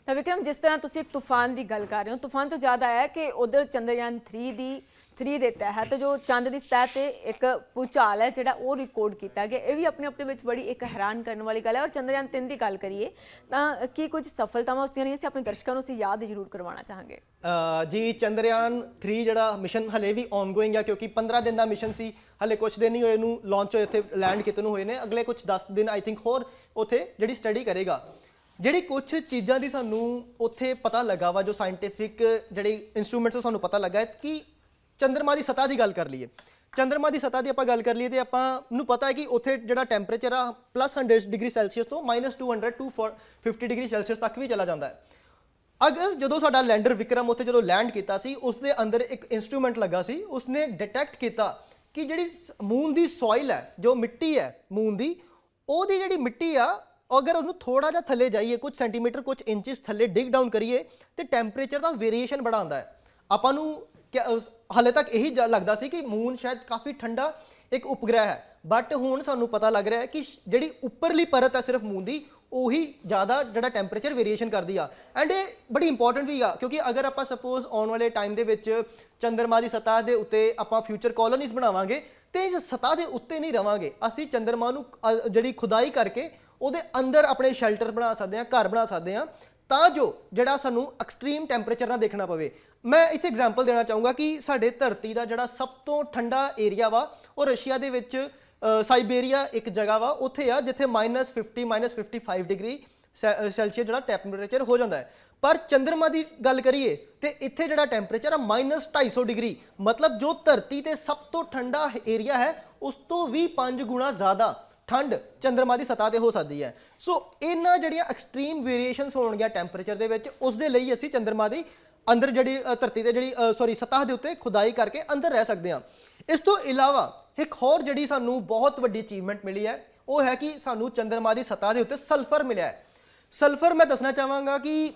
Speaker 1: ਤਾਂ ਵਿਕਰਮ, ਜਿਸ ਤਰ੍ਹਾਂ ਤੁਸੀਂ ਇੱਕ ਤੂਫਾਨ ਦੀ ਗੱਲ ਕਰ ਰਹੇ ਹੋ, ਤੂਫਾਨ ਤੋਂ ਯਾਦ ਆਇਆ ਕਿ ਉਧਰ ਚੰਦਰਯਾਨ 3 ਦੇ ਤਹਿਤ ਜੋ ਚੰਦ ਦੀ ਸਤਹ ਤੇ ਇੱਕ ਭੂਚਾਲ ਹੈ ਜਿਹੜਾ ਉਹ ਰਿਕਾਰਡ ਕੀਤਾ ਗਿਆ, ਇਹ ਵੀ ਆਪਣੇ ਆਪ ਦੇ ਵਿੱਚ ਬੜੀ ਇੱਕ ਹੈਰਾਨ ਕਰਨ ਵਾਲੀ ਗੱਲ ਹੈ। ਔਰ ਚੰਦਰਯਾਨ 3 ਦੀ ਗੱਲ ਕਰੀਏ ਤਾਂ ਕੀ ਕੁਝ ਸਫਲਤਾਵਾਂ ਉਸ ਦੀਆਂ ਰਹੀਆਂ ਸੀ, ਆਪਣੇ ਦਰਸ਼ਕਾਂ ਨੂੰ ਅਸੀਂ ਯਾਦ ਜ਼ਰੂਰ ਕਰਵਾਉਣਾ ਚਾਹਾਂਗੇ।
Speaker 2: ਜੀ, ਚੰਦਰਯਾਨ 3 ਜਿਹੜਾ ਮਿਸ਼ਨ ਹਲੇ ਵੀ ਆਨਗੋਇੰਗ ਹੈ, ਕਿਉਂਕਿ 15 ਦਿਨ ਦਾ ਮਿਸ਼ਨ ਸੀ, ਹਲੇ ਕੁਝ ਦਿਨ ਹੀ ਹੋਏ ਨੂੰ ਲਾਂਚ ਹੋਏ, ਉੱਥੇ ਲੈਂਡ ਕੀਤੇ ਨੂੰ ਹੋਏ ਨੇ। ਅਗਲੇ ਕੁਝ 10 ਦਿਨ ਆਈ ਥਿੰਕ ਹੋਰ ਉੱਥੇ ਜਿਹੜੀ ਸਟੱਡੀ ਕਰੇਗਾ। ਜਿਹੜੀ ਕੁਝ ਚੀਜ਼ਾਂ ਦੀ ਸਾਨੂੰ ਉੱਥੇ ਪਤਾ ਲੱਗਾ ਵਾ, ਜੋ ਸਾਇੰਟੀਫਿਕ ਜਿਹੜੇ ਇਨਸਟਰੂਮੈਂਟਸ ਸਾਨੂੰ ਪਤਾ ਲੱਗਾ ਹੈ ਕਿ ਚੰਦਰਮਾ ਦੀ ਸਤਹ ਦੀ ਗੱਲ ਕਰ ਲਈਏ, ਚੰਦਰਮਾ ਦੀ ਸਤਹ ਦੀ ਆਪਾਂ ਗੱਲ ਕਰ ਲਈਏ ਤੇ ਆਪਾਂ ਨੂੰ ਪਤਾ ਹੈ ਕਿ ਉੱਥੇ ਜਿਹੜਾ ਟੈਂਪਰੇਚਰ ਆ +100 ਡਿਗਰੀ ਸੈਲਸੀਅਸ ਤੋਂ -200 to 50 ਡਿਗਰੀ ਸੈਲਸੀਅਸ ਤੱਕ ਵੀ ਚਲਾ ਜਾਂਦਾ ਹੈ। ਅਗਰ ਜਦੋਂ ਸਾਡਾ ਲੈਂਡਰ ਵਿਕਰਮ ਉੱਥੇ ਜਦੋਂ ਲੈਂਡ ਕੀਤਾ ਸੀ, ਉਸ ਦੇ ਅੰਦਰ ਇੱਕ ਇਨਸਟਰੂਮੈਂਟ ਲੱਗਾ ਸੀ, ਉਸਨੇ ਡਿਟੈਕਟ ਕੀਤਾ ਕਿ ਜਿਹੜੀ ਮੂਨ ਦੀ ਸੋਇਲ ਹੈ, ਜੋ ਮਿੱਟੀ ਹੈ ਮੂਨ ਦੀ, ਉਹਦੀ ਜਿਹੜੀ ਮਿੱਟੀ ਆ, ਅਗਰ ਉਹਨੂੰ ਥੋੜਾ ਜਿਹਾ ਥੱਲੇ ਜਾਈਏ, ਕੁਝ ਸੈਂਟੀਮੀਟਰ ਕੁਝ ਇੰਚਸ ਥੱਲੇ ਡਿਗ ਡਾਊਨ ਕਰੀਏ ਤੇ ਟੈਂਪਰੇਚਰ ਦਾ ਵੇਰੀਏਸ਼ਨ ਬੜਾ ਆਉਂਦਾ ਹੈ। ਆਪਾਂ ਨੂੰ ਹਾਲੇ ਤੱਕ ਇਹੀ ਲੱਗਦਾ ਸੀ ਕਿ ਮੂਨ ਸ਼ਾਇਦ ਕਾਫੀ ਠੰਡਾ ਇੱਕ ਉਪਗ੍ਰਹਿ ਹੈ, ਬਟ ਹੁਣ ਸਾਨੂੰ ਪਤਾ ਲੱਗ ਰਿਹਾ ਹੈ ਕਿ ਜਿਹੜੀ ਉੱਪਰਲੀ ਪਰਤ ਹੈ ਸਿਰਫ ਮੂਨ ਦੀ, ਉਹੀ ਜ਼ਿਆਦਾ ਜਿਹੜਾ ਟੈਂਪਰੇਚਰ ਵੇਰੀਏਸ਼ਨ ਕਰਦੀ ਆ। ਐਂਡ ਇਹ ਬੜੀ ਇੰਪੋਰਟੈਂਟ ਵੀ ਆ, ਕਿਉਂਕਿ ਅਗਰ ਆਪਾਂ ਸਪੋਜ਼ ਆਉਣ ਵਾਲੇ ਟਾਈਮ ਦੇ ਵਿੱਚ ਚੰਦਰਮਾ ਦੀ ਸਤਹ ਦੇ ਉੱਤੇ ਆਪਾਂ ਫਿਊਚਰ ਕਲੋਨੀਜ਼ ਬਣਾਵਾਂਗੇ ਤੇ ਇਸ ਸਤਹ ਦੇ ਉੱਤੇ ਨਹੀਂ ਰਵਾਂਗੇ, ਅਸੀਂ ਚੰਦਰਮਾ ਨੂੰ ਜਿਹੜੀ ਖੁਦਾਈ ਕਰਕੇ ਉਹਦੇ ਅੰਦਰ ਆਪਣੇ ਸ਼ੈਲਟਰ ਬਣਾ ਸਕਦੇ ਹਾਂ, ਘਰ ਬਣਾ ਸਕਦੇ ਹਾਂ, ਤਾਂ ਜੋ ਜਿਹੜਾ ਸਾਨੂੰ ਐਕਸਟ੍ਰੀਮ ਟੈਂਪਰੇਚਰ ਨਾ ਦੇਖਣਾ ਪਵੇ। ਮੈਂ ਇੱਥੇ ਐਗਜ਼ਾਮਪਲ ਦੇਣਾ ਚਾਹੂੰਗਾ ਕਿ ਸਾਡੇ ਧਰਤੀ ਦਾ ਜਿਹੜਾ ਸਭ ਤੋਂ ਠੰਡਾ ਏਰੀਆ ਵਾ ਉਹ ਰਸ਼ੀਆ ਦੇ ਵਿੱਚ ਸਾਈਬੇਰੀਆ ਇੱਕ ਜਗ੍ਹਾ ਵਾ, ਉੱਥੇ ਆ ਜਿੱਥੇ -50 -55 ਡਿਗਰੀ ਸੈਲਸੀਅਸ ਜਿਹੜਾ ਟੈਂਪਰੇਚਰ ਹੋ ਜਾਂਦਾ ਹੈ। ਪਰ ਚੰਦਰਮਾ ਦੀ ਗੱਲ ਕਰੀਏ ਤੇ ਇੱਥੇ ਜਿਹੜਾ ਟੈਂਪਰੇਚਰ ਆ -250 ਡਿਗਰੀ, ਮਤਲਬ ਜੋ ਧਰਤੀ ਤੇ ਸਭ ਤੋਂ ਠੰਡਾ ਏਰੀਆ ਹੈ ਉਸ ਤੋਂ ਵੀ 5 ਗੁਣਾ ਜ਼ਿਆਦਾ ਠੰਡ ਚੰਦਰਮਾ ਦੀ ਸਤਹ ਤੇ ਹੋ ਸਕਦੀ ਹੈ। ਸੋ ਇਹਨਾਂ ਜਿਹੜੀਆਂ ਐਕਸਟ੍ਰੀਮ ਵੇਰੀਏਸ਼ਨਸ ਹੋਣਗੀਆਂ ਟੈਂਪਰੇਚਰ ਦੇ ਵਿੱਚ, ਉਸ ਦੇ ਲਈ ਅਸੀਂ ਚੰਦਰਮਾ ਦੀ ਅੰਦਰ ਜਿਹੜੀ ਧਰਤੀ ਤੇ ਜਿਹੜੀ ਸਤਹ ਦੇ ਉੱਤੇ ਖੁਦਾਈ ਕਰਕੇ ਅੰਦਰ ਰਹਿ ਸਕਦੇ ਹਾਂ। ਇਸ ਤੋਂ ਇਲਾਵਾ ਇੱਕ ਹੋਰ ਜਿਹੜੀ ਸਾਨੂੰ ਬਹੁਤ ਵੱਡੀ ਅਚੀਵਮੈਂਟ ਮਿਲੀ ਹੈ, ਉਹ ਹੈ ਕਿ ਸਾਨੂੰ ਚੰਦਰਮਾ ਦੀ ਸਤਹ ਦੇ ਉੱਤੇ ਸਲਫਰ ਮਿਲਿਆ ਹੈ। ਸਲਫਰ ਮੈਂ ਦੱਸਣਾ ਚਾਹਾਂਗਾ ਕਿ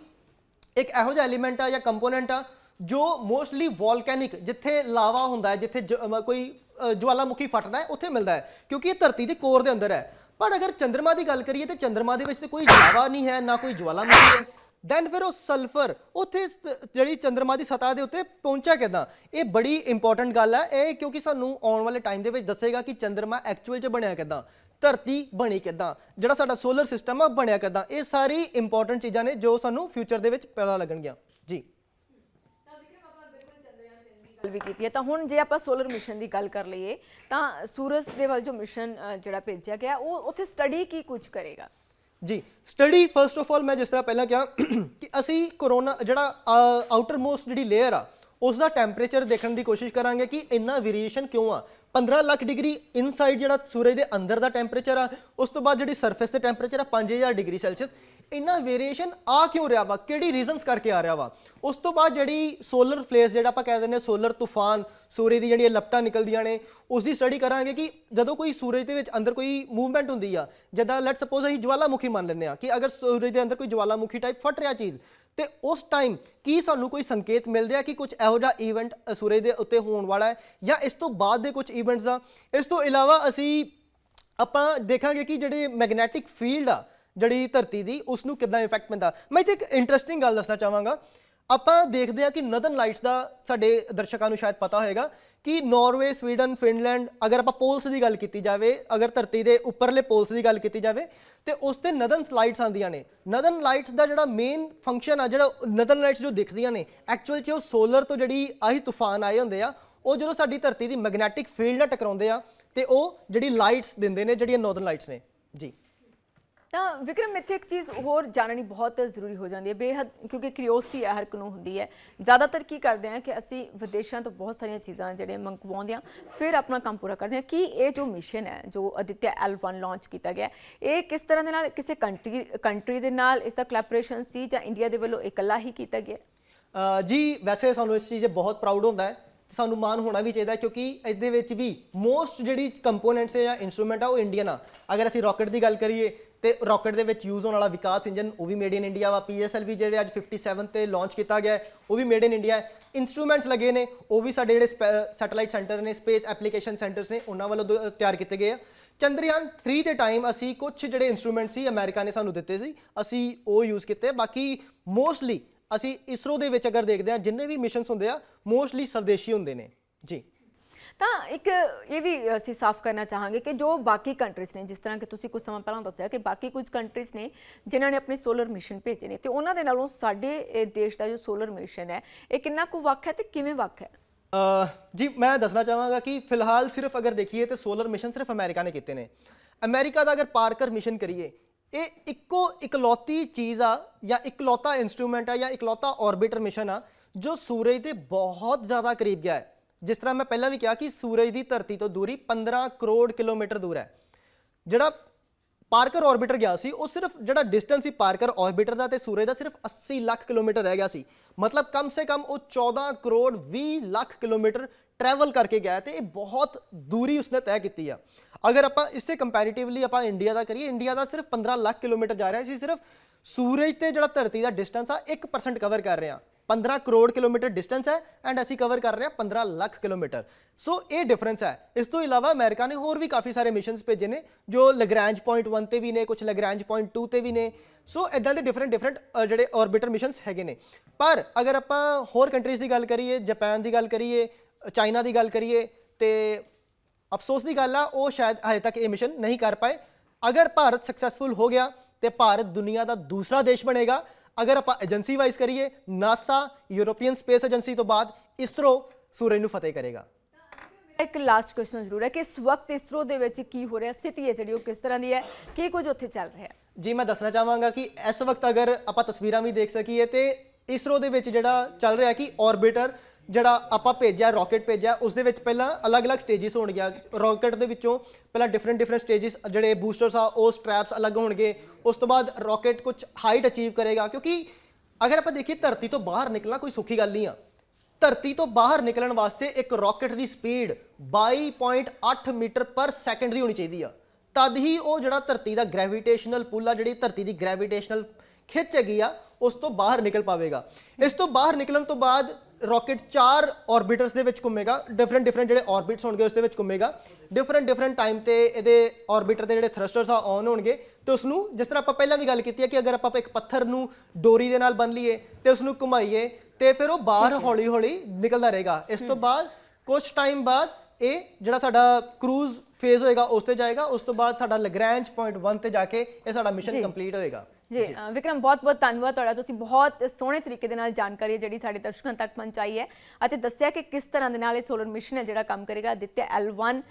Speaker 2: ਇੱਕ ਇਹੋ ਜਿਹਾ ਐਲੀਮੈਂਟ ਆ ਜਾਂ ਕੰਪੋਨੈਂਟ ਆ ਜੋ ਮੋਸਟਲੀ ਵੋਲਕੈਨਿਕ, ਜਿੱਥੇ ਲਾਵਾ ਹੁੰਦਾ ਹੈ, ਜਿੱਥੇ ਕੋਈ ਜਵਾਲਾਮੁਖੀ ਫਟਦਾ ਹੈ, ਉੱਥੇ ਮਿਲਦਾ ਹੈ, ਕਿਉਂਕਿ ਇਹ ਧਰਤੀ ਦੇ ਕੋਰ ਦੇ ਅੰਦਰ ਹੈ। ਪਰ ਅਗਰ ਚੰਦਰਮਾ ਦੀ ਗੱਲ ਕਰੀਏ ਤੇ ਚੰਦਰਮਾ ਦੇ ਵਿੱਚ ਤੇ ਕੋਈ ਲਾਵਾ ਨਹੀਂ ਹੈ, ਨਾ ਕੋਈ ਜਵਾਲਾਮੁਖੀ ਹੈ, ਦੈਨ ਫਿਰ ਉਹ ਸਲਫਰ ਉੱਥੇ ਜਿਹੜੀ ਚੰਦਰਮਾ ਦੀ ਸਤਹ ਦੇ ਉੱਤੇ ਪਹੁੰਚਿਆ ਕਿੱਦਾਂ? ਇਹ ਬੜੀ ਇੰਪੋਰਟੈਂਟ ਗੱਲ ਹੈ ਇਹ, ਕਿਉਂਕਿ ਸਾਨੂੰ ਆਉਣ ਵਾਲੇ ਟਾਈਮ ਦੇ ਵਿੱਚ ਦੱਸੇਗਾ ਕਿ ਚੰਦਰਮਾ ਐਕਚੁਅਲ 'ਚ ਬਣਿਆ ਕਿੱਦਾਂ, ਧਰਤੀ ਬਣੀ ਕਿੱਦਾਂ, ਜਿਹੜਾ ਸਾਡਾ ਸੋਲਰ ਸਿਸਟਮ ਆ ਬਣਿਆ ਕਿੱਦਾਂ। ਇਹ ਸਾਰੀ ਇੰਪੋਰਟੈਂਟ ਚੀਜ਼ਾਂ ਨੇ ਜੋ ਸਾਨੂੰ ਫਿਊਚਰ ਦੇ ਵਿੱਚ ਪਤਾ ਲੱਗਣਗੀਆਂ ਜੀ।
Speaker 1: ਗੱਲ ਵੀ ਕੀਤੀ ਹੈ ਤਾਂ ਹੁਣ ਜੇ ਆਪਾਂ ਸੋਲਰ ਮਿਸ਼ਨ ਦੀ ਗੱਲ ਕਰ ਲਈਏ ਤਾਂ ਸੂਰਜ ਦੇ ਵੱਲ ਜੋ ਮਿਸ਼ਨ ਜਿਹੜਾ ਭੇਜਿਆ ਗਿਆ ਉਹ ਉੱਥੇ ਸਟੱਡੀ ਕੀ ਕੁਝ ਕਰੇਗਾ?
Speaker 2: ਜੀ, ਸਟੱਡੀ ਫਸਟ ਆਫ ਆਲ ਮੈਂ ਜਿਸ ਤਰ੍ਹਾਂ ਪਹਿਲਾਂ ਕਿਹਾ ਕਿ ਅਸੀਂ ਕੋਰੋਨਾ ਜਿਹੜਾ ਆਊਟਰ ਮੋਸਟ ਜਿਹੜੀ ਲੇਅਰ ਆ ਉਸ ਦਾ ਟੈਂਪਰੇਚਰ ਦੇਖਣ ਦੀ ਕੋਸ਼ਿਸ਼ ਕਰਾਂਗੇ ਕਿ ਇੰਨਾ ਵੇਰੀਏਸ਼ਨ ਕਿਉਂ ਆ। 15 ਲੱਖ ਡਿਗਰੀ ਇਨਸਾਈਡ ਜਿਹੜਾ ਸੂਰਜ ਦੇ ਅੰਦਰ ਦਾ ਟੈਂਪਰੇਚਰ ਆ, ਉਸ ਤੋਂ ਬਾਅਦ ਜਿਹੜੀ ਸਰਫੇਸ ਤੇ ਟੈਂਪਰੇਚਰ ਆ 5000 ਡਿਗਰੀ ਸੈਲਸੀਅਸ, ਇੰਨਾ ਵੇਰੀਏਸ਼ਨ ਆ ਕਿਉਂ ਰਿਹਾ ਵਾ, ਕਿਹੜੀ ਰੀਜ਼ਨਸ ਕਰਕੇ ਆ ਰਿਹਾ ਵਾ। ਉਸ ਤੋਂ ਬਾਅਦ ਜਿਹੜੀ ਸੋਲਰ ਫਲੇਸ ਜਿਹੜਾ ਆਪਾਂ ਕਹਿ ਦਿੰਦੇ ਹਾਂ ਸੋਲਰ ਤੂਫਾਨ, ਸੂਰਜ ਦੀ ਜਿਹੜੀਆਂ ਲਪਟਾਂ ਨਿਕਲਦੀਆਂ ਨੇ, ਉਸ ਦੀ ਸਟੱਡੀ ਕਰਾਂਗੇ ਕਿ ਜਦੋਂ ਕੋਈ ਸੂਰਜ ਦੇ ਵਿੱਚ ਅੰਦਰ ਕੋਈ ਮੂਵਮੈਂਟ ਹੁੰਦੀ ਆ, ਜਿੱਦਾਂ ਲੈਟ ਸਪੋਜ਼ ਅਸੀਂ ਜਵਾਲਾਮੁਖੀ ਮੰਨ ਲੈਂਦੇ ਹਾਂ ਕਿ ਅਗਰ ਸੂਰਜ ਦੇ ਅੰਦਰ ਕੋਈ ਜਵਾਲਾਮੁਖੀ ਟਾਈਪ ਫਟ ਰਿਹਾ ਚੀਜ਼, ਤੇ ਉਸ ਟਾਈਮ ਕੀ ਸਾਨੂੰ ਕੋਈ ਸੰਕੇਤ ਮਿਲਦੇ ਆ ਕਿ ਕੁਝ ਇਹੋ ਜਿਹਾ ਈਵੈਂਟ ਸੂਰਜ ਦੇ ਉੱਤੇ ਹੋਣ ਵਾਲਾ ਹੈ, ਜਾਂ ਇਸ ਤੋਂ ਬਾਅਦ ਦੇ ਕੁਝ ਈਵੈਂਟਸ ਆ। ਇਸ ਤੋਂ ਇਲਾਵਾ ਆਪਾਂ ਦੇਖਾਂਗੇ ਕਿ ਜਿਹੜੇ ਮੈਗਨੈਟਿਕ ਫੀਲਡ ਆ ਜਿਹੜੀ ਧਰਤੀ ਦੀ, ਉਸ ਨੂੰ ਕਿੱਦਾਂ ਇਫੈਕਟ ਪੈਂਦਾ। ਮੈਂ ਇੱਥੇ ਇੱਕ ਇੰਟਰਸਟਿੰਗ ਗੱਲ ਦੱਸਣਾ ਚਾਹਾਂਗਾ। ਆਪਾਂ ਦੇਖਦੇ ਹਾਂ ਕਿ ਨਦਰਨ ਲਾਈਟਸ ਦਾ ਸਾਡੇ ਦਰਸ਼ਕਾਂ ਨੂੰ ਸ਼ਾਇਦ ਪਤਾ ਹੋਏਗਾ ਕਿ ਨਾਰਵੇ, ਸਵੀਡਨ, ਫਿਨਲੈਂਡ, ਅਗਰ ਆਪਾਂ ਪੋਲਸ ਦੀ ਗੱਲ ਕੀਤੀ ਜਾਵੇ, ਅਗਰ ਧਰਤੀ ਦੇ ਉੱਪਰਲੇ ਪੋਲਸ ਦੀ ਗੱਲ ਕੀਤੀ ਜਾਵੇ ਤੇ ਉਸ ਤੇ ਨਦਰਨ ਲਾਈਟਸ ਆਉਂਦੀਆਂ ਨੇ। ਨਦਰਨ ਲਾਈਟਸ ਦਾ ਜਿਹੜਾ ਮੇਨ ਫੰਕਸ਼ਨ ਆ, ਜਿਹੜਾ ਨਦਰਨ ਲਾਈਟਸ ਜੋ ਦਿਖਦੀਆਂ ਨੇ ਐਕਚੁਅਲ 'ਚ ਉਹ ਸੋਲਰ ਤੋਂ ਜਿਹੜੀ ਆਹੀ ਤੂਫਾਨ ਆਏ ਹੁੰਦੇ ਆ, ਉਹ ਜਦੋਂ ਸਾਡੀ ਧਰਤੀ ਦੀ ਮੈਗਨੈਟਿਕ ਫੀਲਡ ਨਾਲ ਟਕਰਾਉਂਦੇ ਆ ਤੇ ਉਹ ਜਿਹੜੀ ਲਾਈਟਸ ਦਿੰਦੇ ਨੇ, ਜਿਹੜੀਆਂ ਨਾਰਦਰਨ ਲਾਈਟਸ ਨੇ ਜੀ।
Speaker 1: ਤਾਂ ਵਿਕਰਮ, ਇੱਥੇ ਇੱਕ ਚੀਜ਼ ਹੋਰ ਜਾਣਨੀ ਬਹੁਤ ਜ਼ਰੂਰੀ ਹੋ ਜਾਂਦੀ ਹੈ ਬੇਹੱਦ, ਕਿਉਂਕਿ ਕਿਉਰਿਓਸਿਟੀ ਹੈ ਹਰ ਇੱਕ ਨੂੰ ਹੁੰਦੀ ਹੈ। ਜ਼ਿਆਦਾਤਰ ਕੀ ਕਰਦੇ ਆ ਕਿ ਅਸੀਂ ਵਿਦੇਸ਼ਾਂ ਤੋਂ ਬਹੁਤ ਸਾਰੀਆਂ ਚੀਜ਼ਾਂ ਜਿਹੜੀਆਂ ਮੰਗਵਾਉਂਦੇ ਹਾਂ, ਫਿਰ ਆਪਣਾ ਕੰਮ ਪੂਰਾ ਕਰਦੇ ਹਾਂ। ਕਿ ਇਹ ਜੋ ਮਿਸ਼ਨ ਹੈ, ਜੋ ਅਦਿੱਤਿਆ L1 ਲਾਂਚ ਕੀਤਾ ਗਿਆ, ਇਹ ਕਿਸ ਤਰ੍ਹਾਂ ਦੇ ਨਾਲ ਕਿਸੇ ਕੰਟਰੀ ਦੇ ਨਾਲ ਇਸ ਦਾ ਕੋਲੈਬੋਰੇਸ਼ਨ ਸੀ ਜਾਂ ਇੰਡੀਆ ਦੇ ਵੱਲੋਂ ਇਕੱਲਾ ਹੀ ਕੀਤਾ ਗਿਆ?
Speaker 2: ਜੀ ਵੈਸੇ ਸਾਨੂੰ ਇਸ ਚੀਜ਼ 'ਤੇ ਬਹੁਤ ਪ੍ਰਾਊਡ ਹੁੰਦਾ ਹੈ, ਸਾਨੂੰ ਮਾਣ ਹੋਣਾ ਵੀ ਚਾਹੀਦਾ, ਕਿਉਂਕਿ ਇਹਦੇ ਵਿੱਚ ਵੀ ਮੋਸਟ ਜਿਹੜੀ ਕੰਪੋਨੈਂਟਸ ਹੈ ਜਾਂ ਇੰਸਟਰੂਮੈਂਟ ਆ ਉਹ ਇੰਡੀਅਨ ਆ। ਅਗਰ ਅਸੀਂ ਰਾਕਟ ਦੀ ਗੱਲ ਕਰੀਏ ਤੇ ਰਾਕਟ ਦੇ ਵਿੱਚ ਯੂਜ਼ ਹੋਣ ਵਾਲਾ ਵਿਕਾਸ ਇੰਜਨ ਉਹ ਵੀ ਮੇਡ ਇਨ ਇੰਡੀਆ ਵਾ। PSLV ਜਿਹੜੇ ਅੱਜ 57 ਤੇ ਲਾਂਚ ਕੀਤਾ ਗਿਆ ਉਹ ਵੀ ਮੇਡ ਇਨ ਇੰਡੀਆ ਹੈ। ਇੰਸਟਰੂਮੈਂਟਸ ਲੱਗੇ ਨੇ ਉਹ ਵੀ ਸਾਡੇ ਜਿਹੜੇ ਸੈਟੇਲਾਈਟ ਸੈਂਟਰ ਨੇ, ਸਪੇਸ ਐਪਲੀਕੇਸ਼ਨ ਸੈਂਟਰਸ ਨੇ, ਉਹਨਾਂ ਵੱਲੋਂ ਤਿਆਰ ਕੀਤੇ ਗਏ ਆ। ਚੰਦਰਯਾਨ 3 ਦੇ ਟਾਈਮ ਅਸੀਂ ਕੁਝ ਜਿਹੜੇ ਇੰਸਟਰੂਮੈਂਟ ਸੀ ਅਮਰੀਕਾ ਨੇ ਸਾਨੂੰ ਦਿੱਤੇ ਸੀ, ਅਸੀਂ ਉਹ ਯੂਜ਼ ਕੀਤੇ। ਬਾਕੀ ਮੋਸਟਲੀ ਅਸੀਂ ਇਸਰੋ ਦੇ ਵਿੱਚ ਅਗਰ ਦੇਖਦੇ ਹਾਂ ਜਿੰਨੇ ਵੀ ਮਿਸ਼ਨਸ ਹੁੰਦੇ ਆ ਮੋਸਟਲੀ ਸਵਦੇਸ਼ੀ ਹੁੰਦੇ ਨੇ ਜੀ।
Speaker 1: ਤਾਂ ਇੱਕ ਇਹ ਵੀ ਅਸੀਂ ਸਾਫ਼ ਕਰਨਾ ਚਾਹਾਂਗੇ ਕਿ ਜੋ ਬਾਕੀ ਕੰਟਰੀਜ਼ ਨੇ, ਜਿਸ ਤਰ੍ਹਾਂ ਕਿ ਤੁਸੀਂ ਕੁਝ ਸਮਾਂ ਪਹਿਲਾਂ ਦੱਸਿਆ ਕਿ ਬਾਕੀ ਕੁਝ ਕੰਟਰੀਜ਼ ਨੇ ਜਿਨ੍ਹਾਂ ਨੇ ਆਪਣੇ ਸੋਲਰ ਮਿਸ਼ਨ ਭੇਜੇ ਨੇ, ਤੇ ਉਹਨਾਂ ਦੇ ਨਾਲੋਂ ਸਾਡੇ ਇਹ ਦੇਸ਼ ਦਾ ਜੋ ਸੋਲਰ ਮਿਸ਼ਨ ਹੈ ਇਹ ਕਿੰਨਾ ਕੁ ਵੱਖ ਹੈ ਤੇ ਕਿਵੇਂ ਵੱਖ ਹੈ?
Speaker 2: ਜੀ ਮੈਂ ਦੱਸਣਾ ਚਾਹਾਂਗਾ ਕਿ ਫਿਲਹਾਲ ਸਿਰਫ ਅਗਰ ਦੇਖੀਏ ਤਾਂ ਸੋਲਰ ਮਿਸ਼ਨ ਸਿਰਫ ਅਮਰੀਕਾ ਨੇ ਕੀਤੇ ਨੇ। ਅਮਰੀਕਾ ਦਾ ਅਗਰ ਪਾਰਕਰ ਮਿਸ਼ਨ ਕਰੀਏ, ਇਹ ਇਕਲੌਤੀ ਚੀਜ਼ ਆ ਜਾਂ ਇਕਲੌਤਾ ਇੰਸਟਰੂਮੈਂਟ ਆ ਜਾਂ ਇਕਲੌਤਾ ਆਰਬਿਟਰ ਮਿਸ਼ਨ ਆ ਜੋ ਸੂਰਜ ਦੇ ਬਹੁਤ ਜ਼ਿਆਦਾ ਕਰੀਬ ਗਿਆ ਹੈ। ਜਿਸ ਤਰ੍ਹਾਂ ਮੈਂ ਪਹਿਲਾਂ ਵੀ ਕਿਹਾ ਕਿ ਸੂਰਜ ਦੀ ਧਰਤੀ ਤੋਂ ਦੂਰੀ 15 ਕਰੋੜ ਕਿਲੋਮੀਟਰ ਦੂਰ ਹੈ। ਜਿਹੜਾ ਪਾਰਕਰ ਆਰਬਿਟਰ ਗਿਆ ਸੀ ਉਹ ਸਿਰਫ ਜਿਹੜਾ ਡਿਸਟੈਂਸ ਸੀ ਪਾਰਕਰ ਆਰਬਿਟਰ ਦਾ ਤੇ ਸੂਰਜ ਦਾ ਸਿਰਫ 80 ਲੱਖ ਕਿਲੋਮੀਟਰ ਰਹਿ ਗਿਆ ਸੀ। ਮਤਲਬ ਕਮ ਸੇ ਕਮ ਉਹ 14 ਕਰੋੜ 20 ਲੱਖ ਕਿਲੋਮੀਟਰ ट्रैवल करके गया तो ये बहुत दूरी उसने तय की है। अगर आप इससे कंपैरेटिवली आप इंडिया का करिए, इंडिया का सिर्फ 15 लाख किलोमीटर जा रहा है, इसी सिर्फ सूरज से जो धरती का डिस्टेंस आ 1% कवर कर रहे हैं। 15 करोड़ किलोमीटर डिस्टेंस है एंड असी कवर कर रहे हैं 15 लाख किलोमीटर। सो ये डिफरेंस है। इस तो इलावा अमेरिका ने होर भी काफ़ी सारे मिशनस भेजे ने जो लैग्रैंज पॉइंट 1 ते भी ने, कुछ लैग्रैंज पॉइंट 2 ते भी ने। सो इदां दे डिफरेंट जोड़े ऑर्बिटर मिशनस हैगे ने। पर अगर आप होर कंट्रीज़ की गल करिए, जापान की गल करिए, चाइना की गल करिए तो अफसोस की गल आ वो शायद हजे तक ये मिशन नहीं कर पाए। अगर भारत सक्सैसफुल हो गया तो भारत दुनिया का दूसरा देश बनेगा। अगर आप एजेंसी वाइज करिए, नासा यूरोपीयन स्पेस एजेंसी तो बाद इसरो सूरज ਨੂੰ फतेह करेगा।
Speaker 1: एक लास्ट क्वेश्चन जरूर है कि इस वक्त इसरो ਦੇ ਵਿੱਚ ਕੀ ਹੋ ਰਿਹਾ, ਸਥਿਤੀ ਹੈ ਜਿਹੜੀ ਉਹ ਕਿਸ ਤਰ੍ਹਾਂ ਦੀ ਹੈ, ਕੀ ਕੁਝ ਉੱਥੇ ਚੱਲ ਰਿਹਾ ਹੈ?
Speaker 2: जी मैं दसना चाहांगा कि इस वक्त अगर आप तस्वीरां भी देख सकीए तो इसरो ਦੇ ਵਿੱਚ ਜਿਹੜਾ ਚੱਲ ਰਿਹਾ कि ऑर्बिटर ਜਿਹੜਾ ਆਪਾਂ ਭੇਜਿਆ, ਰੌਕਟ ਭੇਜਿਆ, ਉਸ ਦੇ ਵਿੱਚ ਪਹਿਲਾਂ ਅਲੱਗ-ਅਲੱਗ ਸਟੇਜਸ ਹੋਣਗੇ। ਰੌਕਟ ਦੇ ਵਿੱਚੋਂ ਪਹਿਲਾਂ ਡਿਫਰੈਂਟ ਸਟੇਜਸ ਜਿਹੜੇ ਬੂਸਟਰਸ ਆ ਉਹ ਸਟ੍ਰੈਪਸ ਅਲੱਗ ਹੋਣਗੇ। ਉਸ ਤੋਂ ਬਾਅਦ ਰੌਕਟ ਕੁਝ ਹਾਈਟ ਅਚੀਵ ਕਰੇਗਾ, ਕਿਉਂਕਿ ਅਗਰ ਆਪਾਂ ਦੇਖੀਏ ਧਰਤੀ ਤੋਂ ਬਾਹਰ ਨਿਕਲਣਾ ਕੋਈ ਸੌਖੀ ਗੱਲ ਨਹੀਂ ਆ। ਧਰਤੀ ਤੋਂ ਬਾਹਰ ਨਿਕਲਣ ਵਾਸਤੇ ਇੱਕ ਰੌਕਟ ਦੀ ਸਪੀਡ 22.8 ਮੀਟਰ ਪਰ ਸੈਕਿੰਡ ਦੀ ਹੋਣੀ ਚਾਹੀਦੀ ਆ। ਤਦ ਹੀ ਉਹ ਜਿਹੜਾ ਧਰਤੀ ਦਾ ਗ੍ਰੈਵਿਟੇਸ਼ਨਲ ਪੁੱਲ ਆ, ਜਿਹੜੀ ਧਰਤੀ ਦੀ ਗ੍ਰੈਵਿਟੇਸ਼ਨਲ ਖਿੱਚ ਹੈਗੀ ਆ, ਉਸ ਤੋਂ ਬਾਹਰ ਨਿਕਲ ਪਾਵੇਗਾ। ਇਸ ਤੋਂ ਬਾਹਰ ਨਿਕਲਣ ਤੋਂ ਬਾਅਦ ਰੌਕਟ 4 ऑर्बिटर्स ਦੇ ਵਿੱਚ ਘੁੰਮੇਗਾ। ਡਿਫਰੈਂਟ ਜਿਹੜੇ ऑर्बिट्स ਹੋਣਗੇ ਉਸ ਦੇ ਵਿੱਚ ਘੁੰਮੇਗਾ। ਡਿਫਰੈਂਟ ਟਾਈਮ ਤੇ ਇਹਦੇ ऑर्बिटर ਦੇ ਜਿਹੜੇ ਥਰਸਟਰਸ ਆ ਔਨ ਹੋਣਗੇ ਤੇ ਉਸ ਨੂੰ, ਜਿਸ ਤਰ੍ਹਾਂ ਆਪਾਂ ਪਹਿਲਾਂ ਵੀ ਗੱਲ ਕੀਤੀ ਹੈ ਕਿ ਅਗਰ ਆਪਾਂ ਇੱਕ ਪੱਥਰ ਨੂੰ ਡੋਰੀ ਦੇ ਨਾਲ ਬੰਨ ਲਈਏ ਤੇ ਉਸ ਨੂੰ ਘੁਮਾਈਏ ਤੇ ਫਿਰ ਉਹ ਬਾਹਰ ਹੌਲੀ ਨਿਕਲਦਾ ਰਹੇਗਾ। ਇਸ ਤੋਂ ਬਾਅਦ ਕੁਝ ਟਾਈਮ ਬਾਅਦ ਇਹ ਜਿਹੜਾ ਸਾਡਾ ਕਰੂਜ਼ ਫੇਜ਼ ਹੋਏਗਾ ਉਸ ਤੇ ਜਾਏਗਾ। ਉਸ ਤੋਂ ਬਾਅਦ ਸਾਡਾ ਲੈਗਰੈਂਜ ਪੁਆਇੰਟ 1 ਤੇ ਜਾ ਕੇ ਇਹ ਸਾਡਾ ਮਿਸ਼ਨ ਕੰਪਲੀਟ ਹੋਏਗਾ। ਜੀ
Speaker 1: ਵਿਕਰਮ, ਬਹੁਤ ਧੰਨਵਾਦ ਤੁਹਾਡਾ। ਤੁਸੀਂ ਬਹੁਤ ਸੋਹਣੇ ਤਰੀਕੇ ਦੇ ਨਾਲ ਜਾਣਕਾਰੀ ਜਿਹੜੀ ਸਾਡੇ ਦਰਸ਼ਕਾਂ ਤੱਕ ਪਹੁੰਚਾਈ ਹੈ ਅਤੇ ਦੱਸਿਆ ਕਿ ਕਿਸ ਤਰ੍ਹਾਂ ਦੇ ਨਾਲ ਇਹ ਸੋਲਰ ਮਿਸ਼ਨ ਹੈ ਜਿਹੜਾ ਕੰਮ ਕਰੇਗਾ। ਅਦਿੱਤਿਆ L1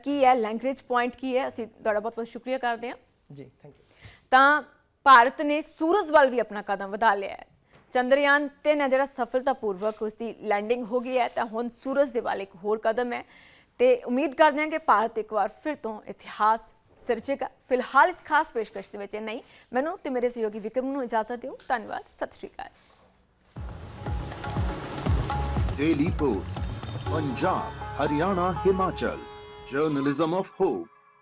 Speaker 1: ਕੀ ਹੈ, ਲੈਗਰੈਂਜ ਪੁਆਇੰਟ ਕੀ ਹੈ। ਅਸੀਂ ਤੁਹਾਡਾ ਬਹੁਤ ਸ਼ੁਕਰੀਆ ਕਰਦੇ ਹਾਂ
Speaker 2: ਜੀ, ਥੈਂਕ ਯੂ।
Speaker 1: ਤਾਂ ਭਾਰਤ ਨੇ ਸੂਰਜ ਵੱਲ ਵੀ ਆਪਣਾ ਕਦਮ ਵਧਾ ਲਿਆ ਹੈ। ਚੰਦਰਯਾਨ 3 ਹੈ ਜਿਹੜਾ ਸਫਲਤਾਪੂਰਵਕ ਉਸ ਦੀ ਲੈਂਡਿੰਗ ਹੋ ਗਈ ਹੈ, ਤਾਂ ਹੁਣ ਸੂਰਜ ਦੇ ਵੱਲ ਇੱਕ ਹੋਰ ਕਦਮ ਹੈ ਤੇ ਉਮੀਦ ਕਰਦੇ ਹਾਂ ਕਿ ਭਾਰਤ ਇੱਕ ਵਾਰ ਫਿਰ ਤੋਂ ਇਤਿਹਾਸ ਸਿਰਜੇਗਾ। ਫਿਲਹਾਲ ਇਸ ਖਾਸ ਪੇਸ਼ਕਸ਼ ਦੇ ਵਿੱਚ ਨਹੀਂ, ਮੈਨੂੰ ਤੇ ਮੇਰੇ ਸਹਿਯੋਗੀ ਵਿਕਰਮ ਨੂੰ ਇਜਾਜ਼ਤ ਦਿਓ। ਧੰਨਵਾਦ, ਸਤਿ ਸ਼੍ਰੀ ਅਕਾਲ।
Speaker 4: Daily Post, Punjab, Haryana, Himachal, journalism of hope.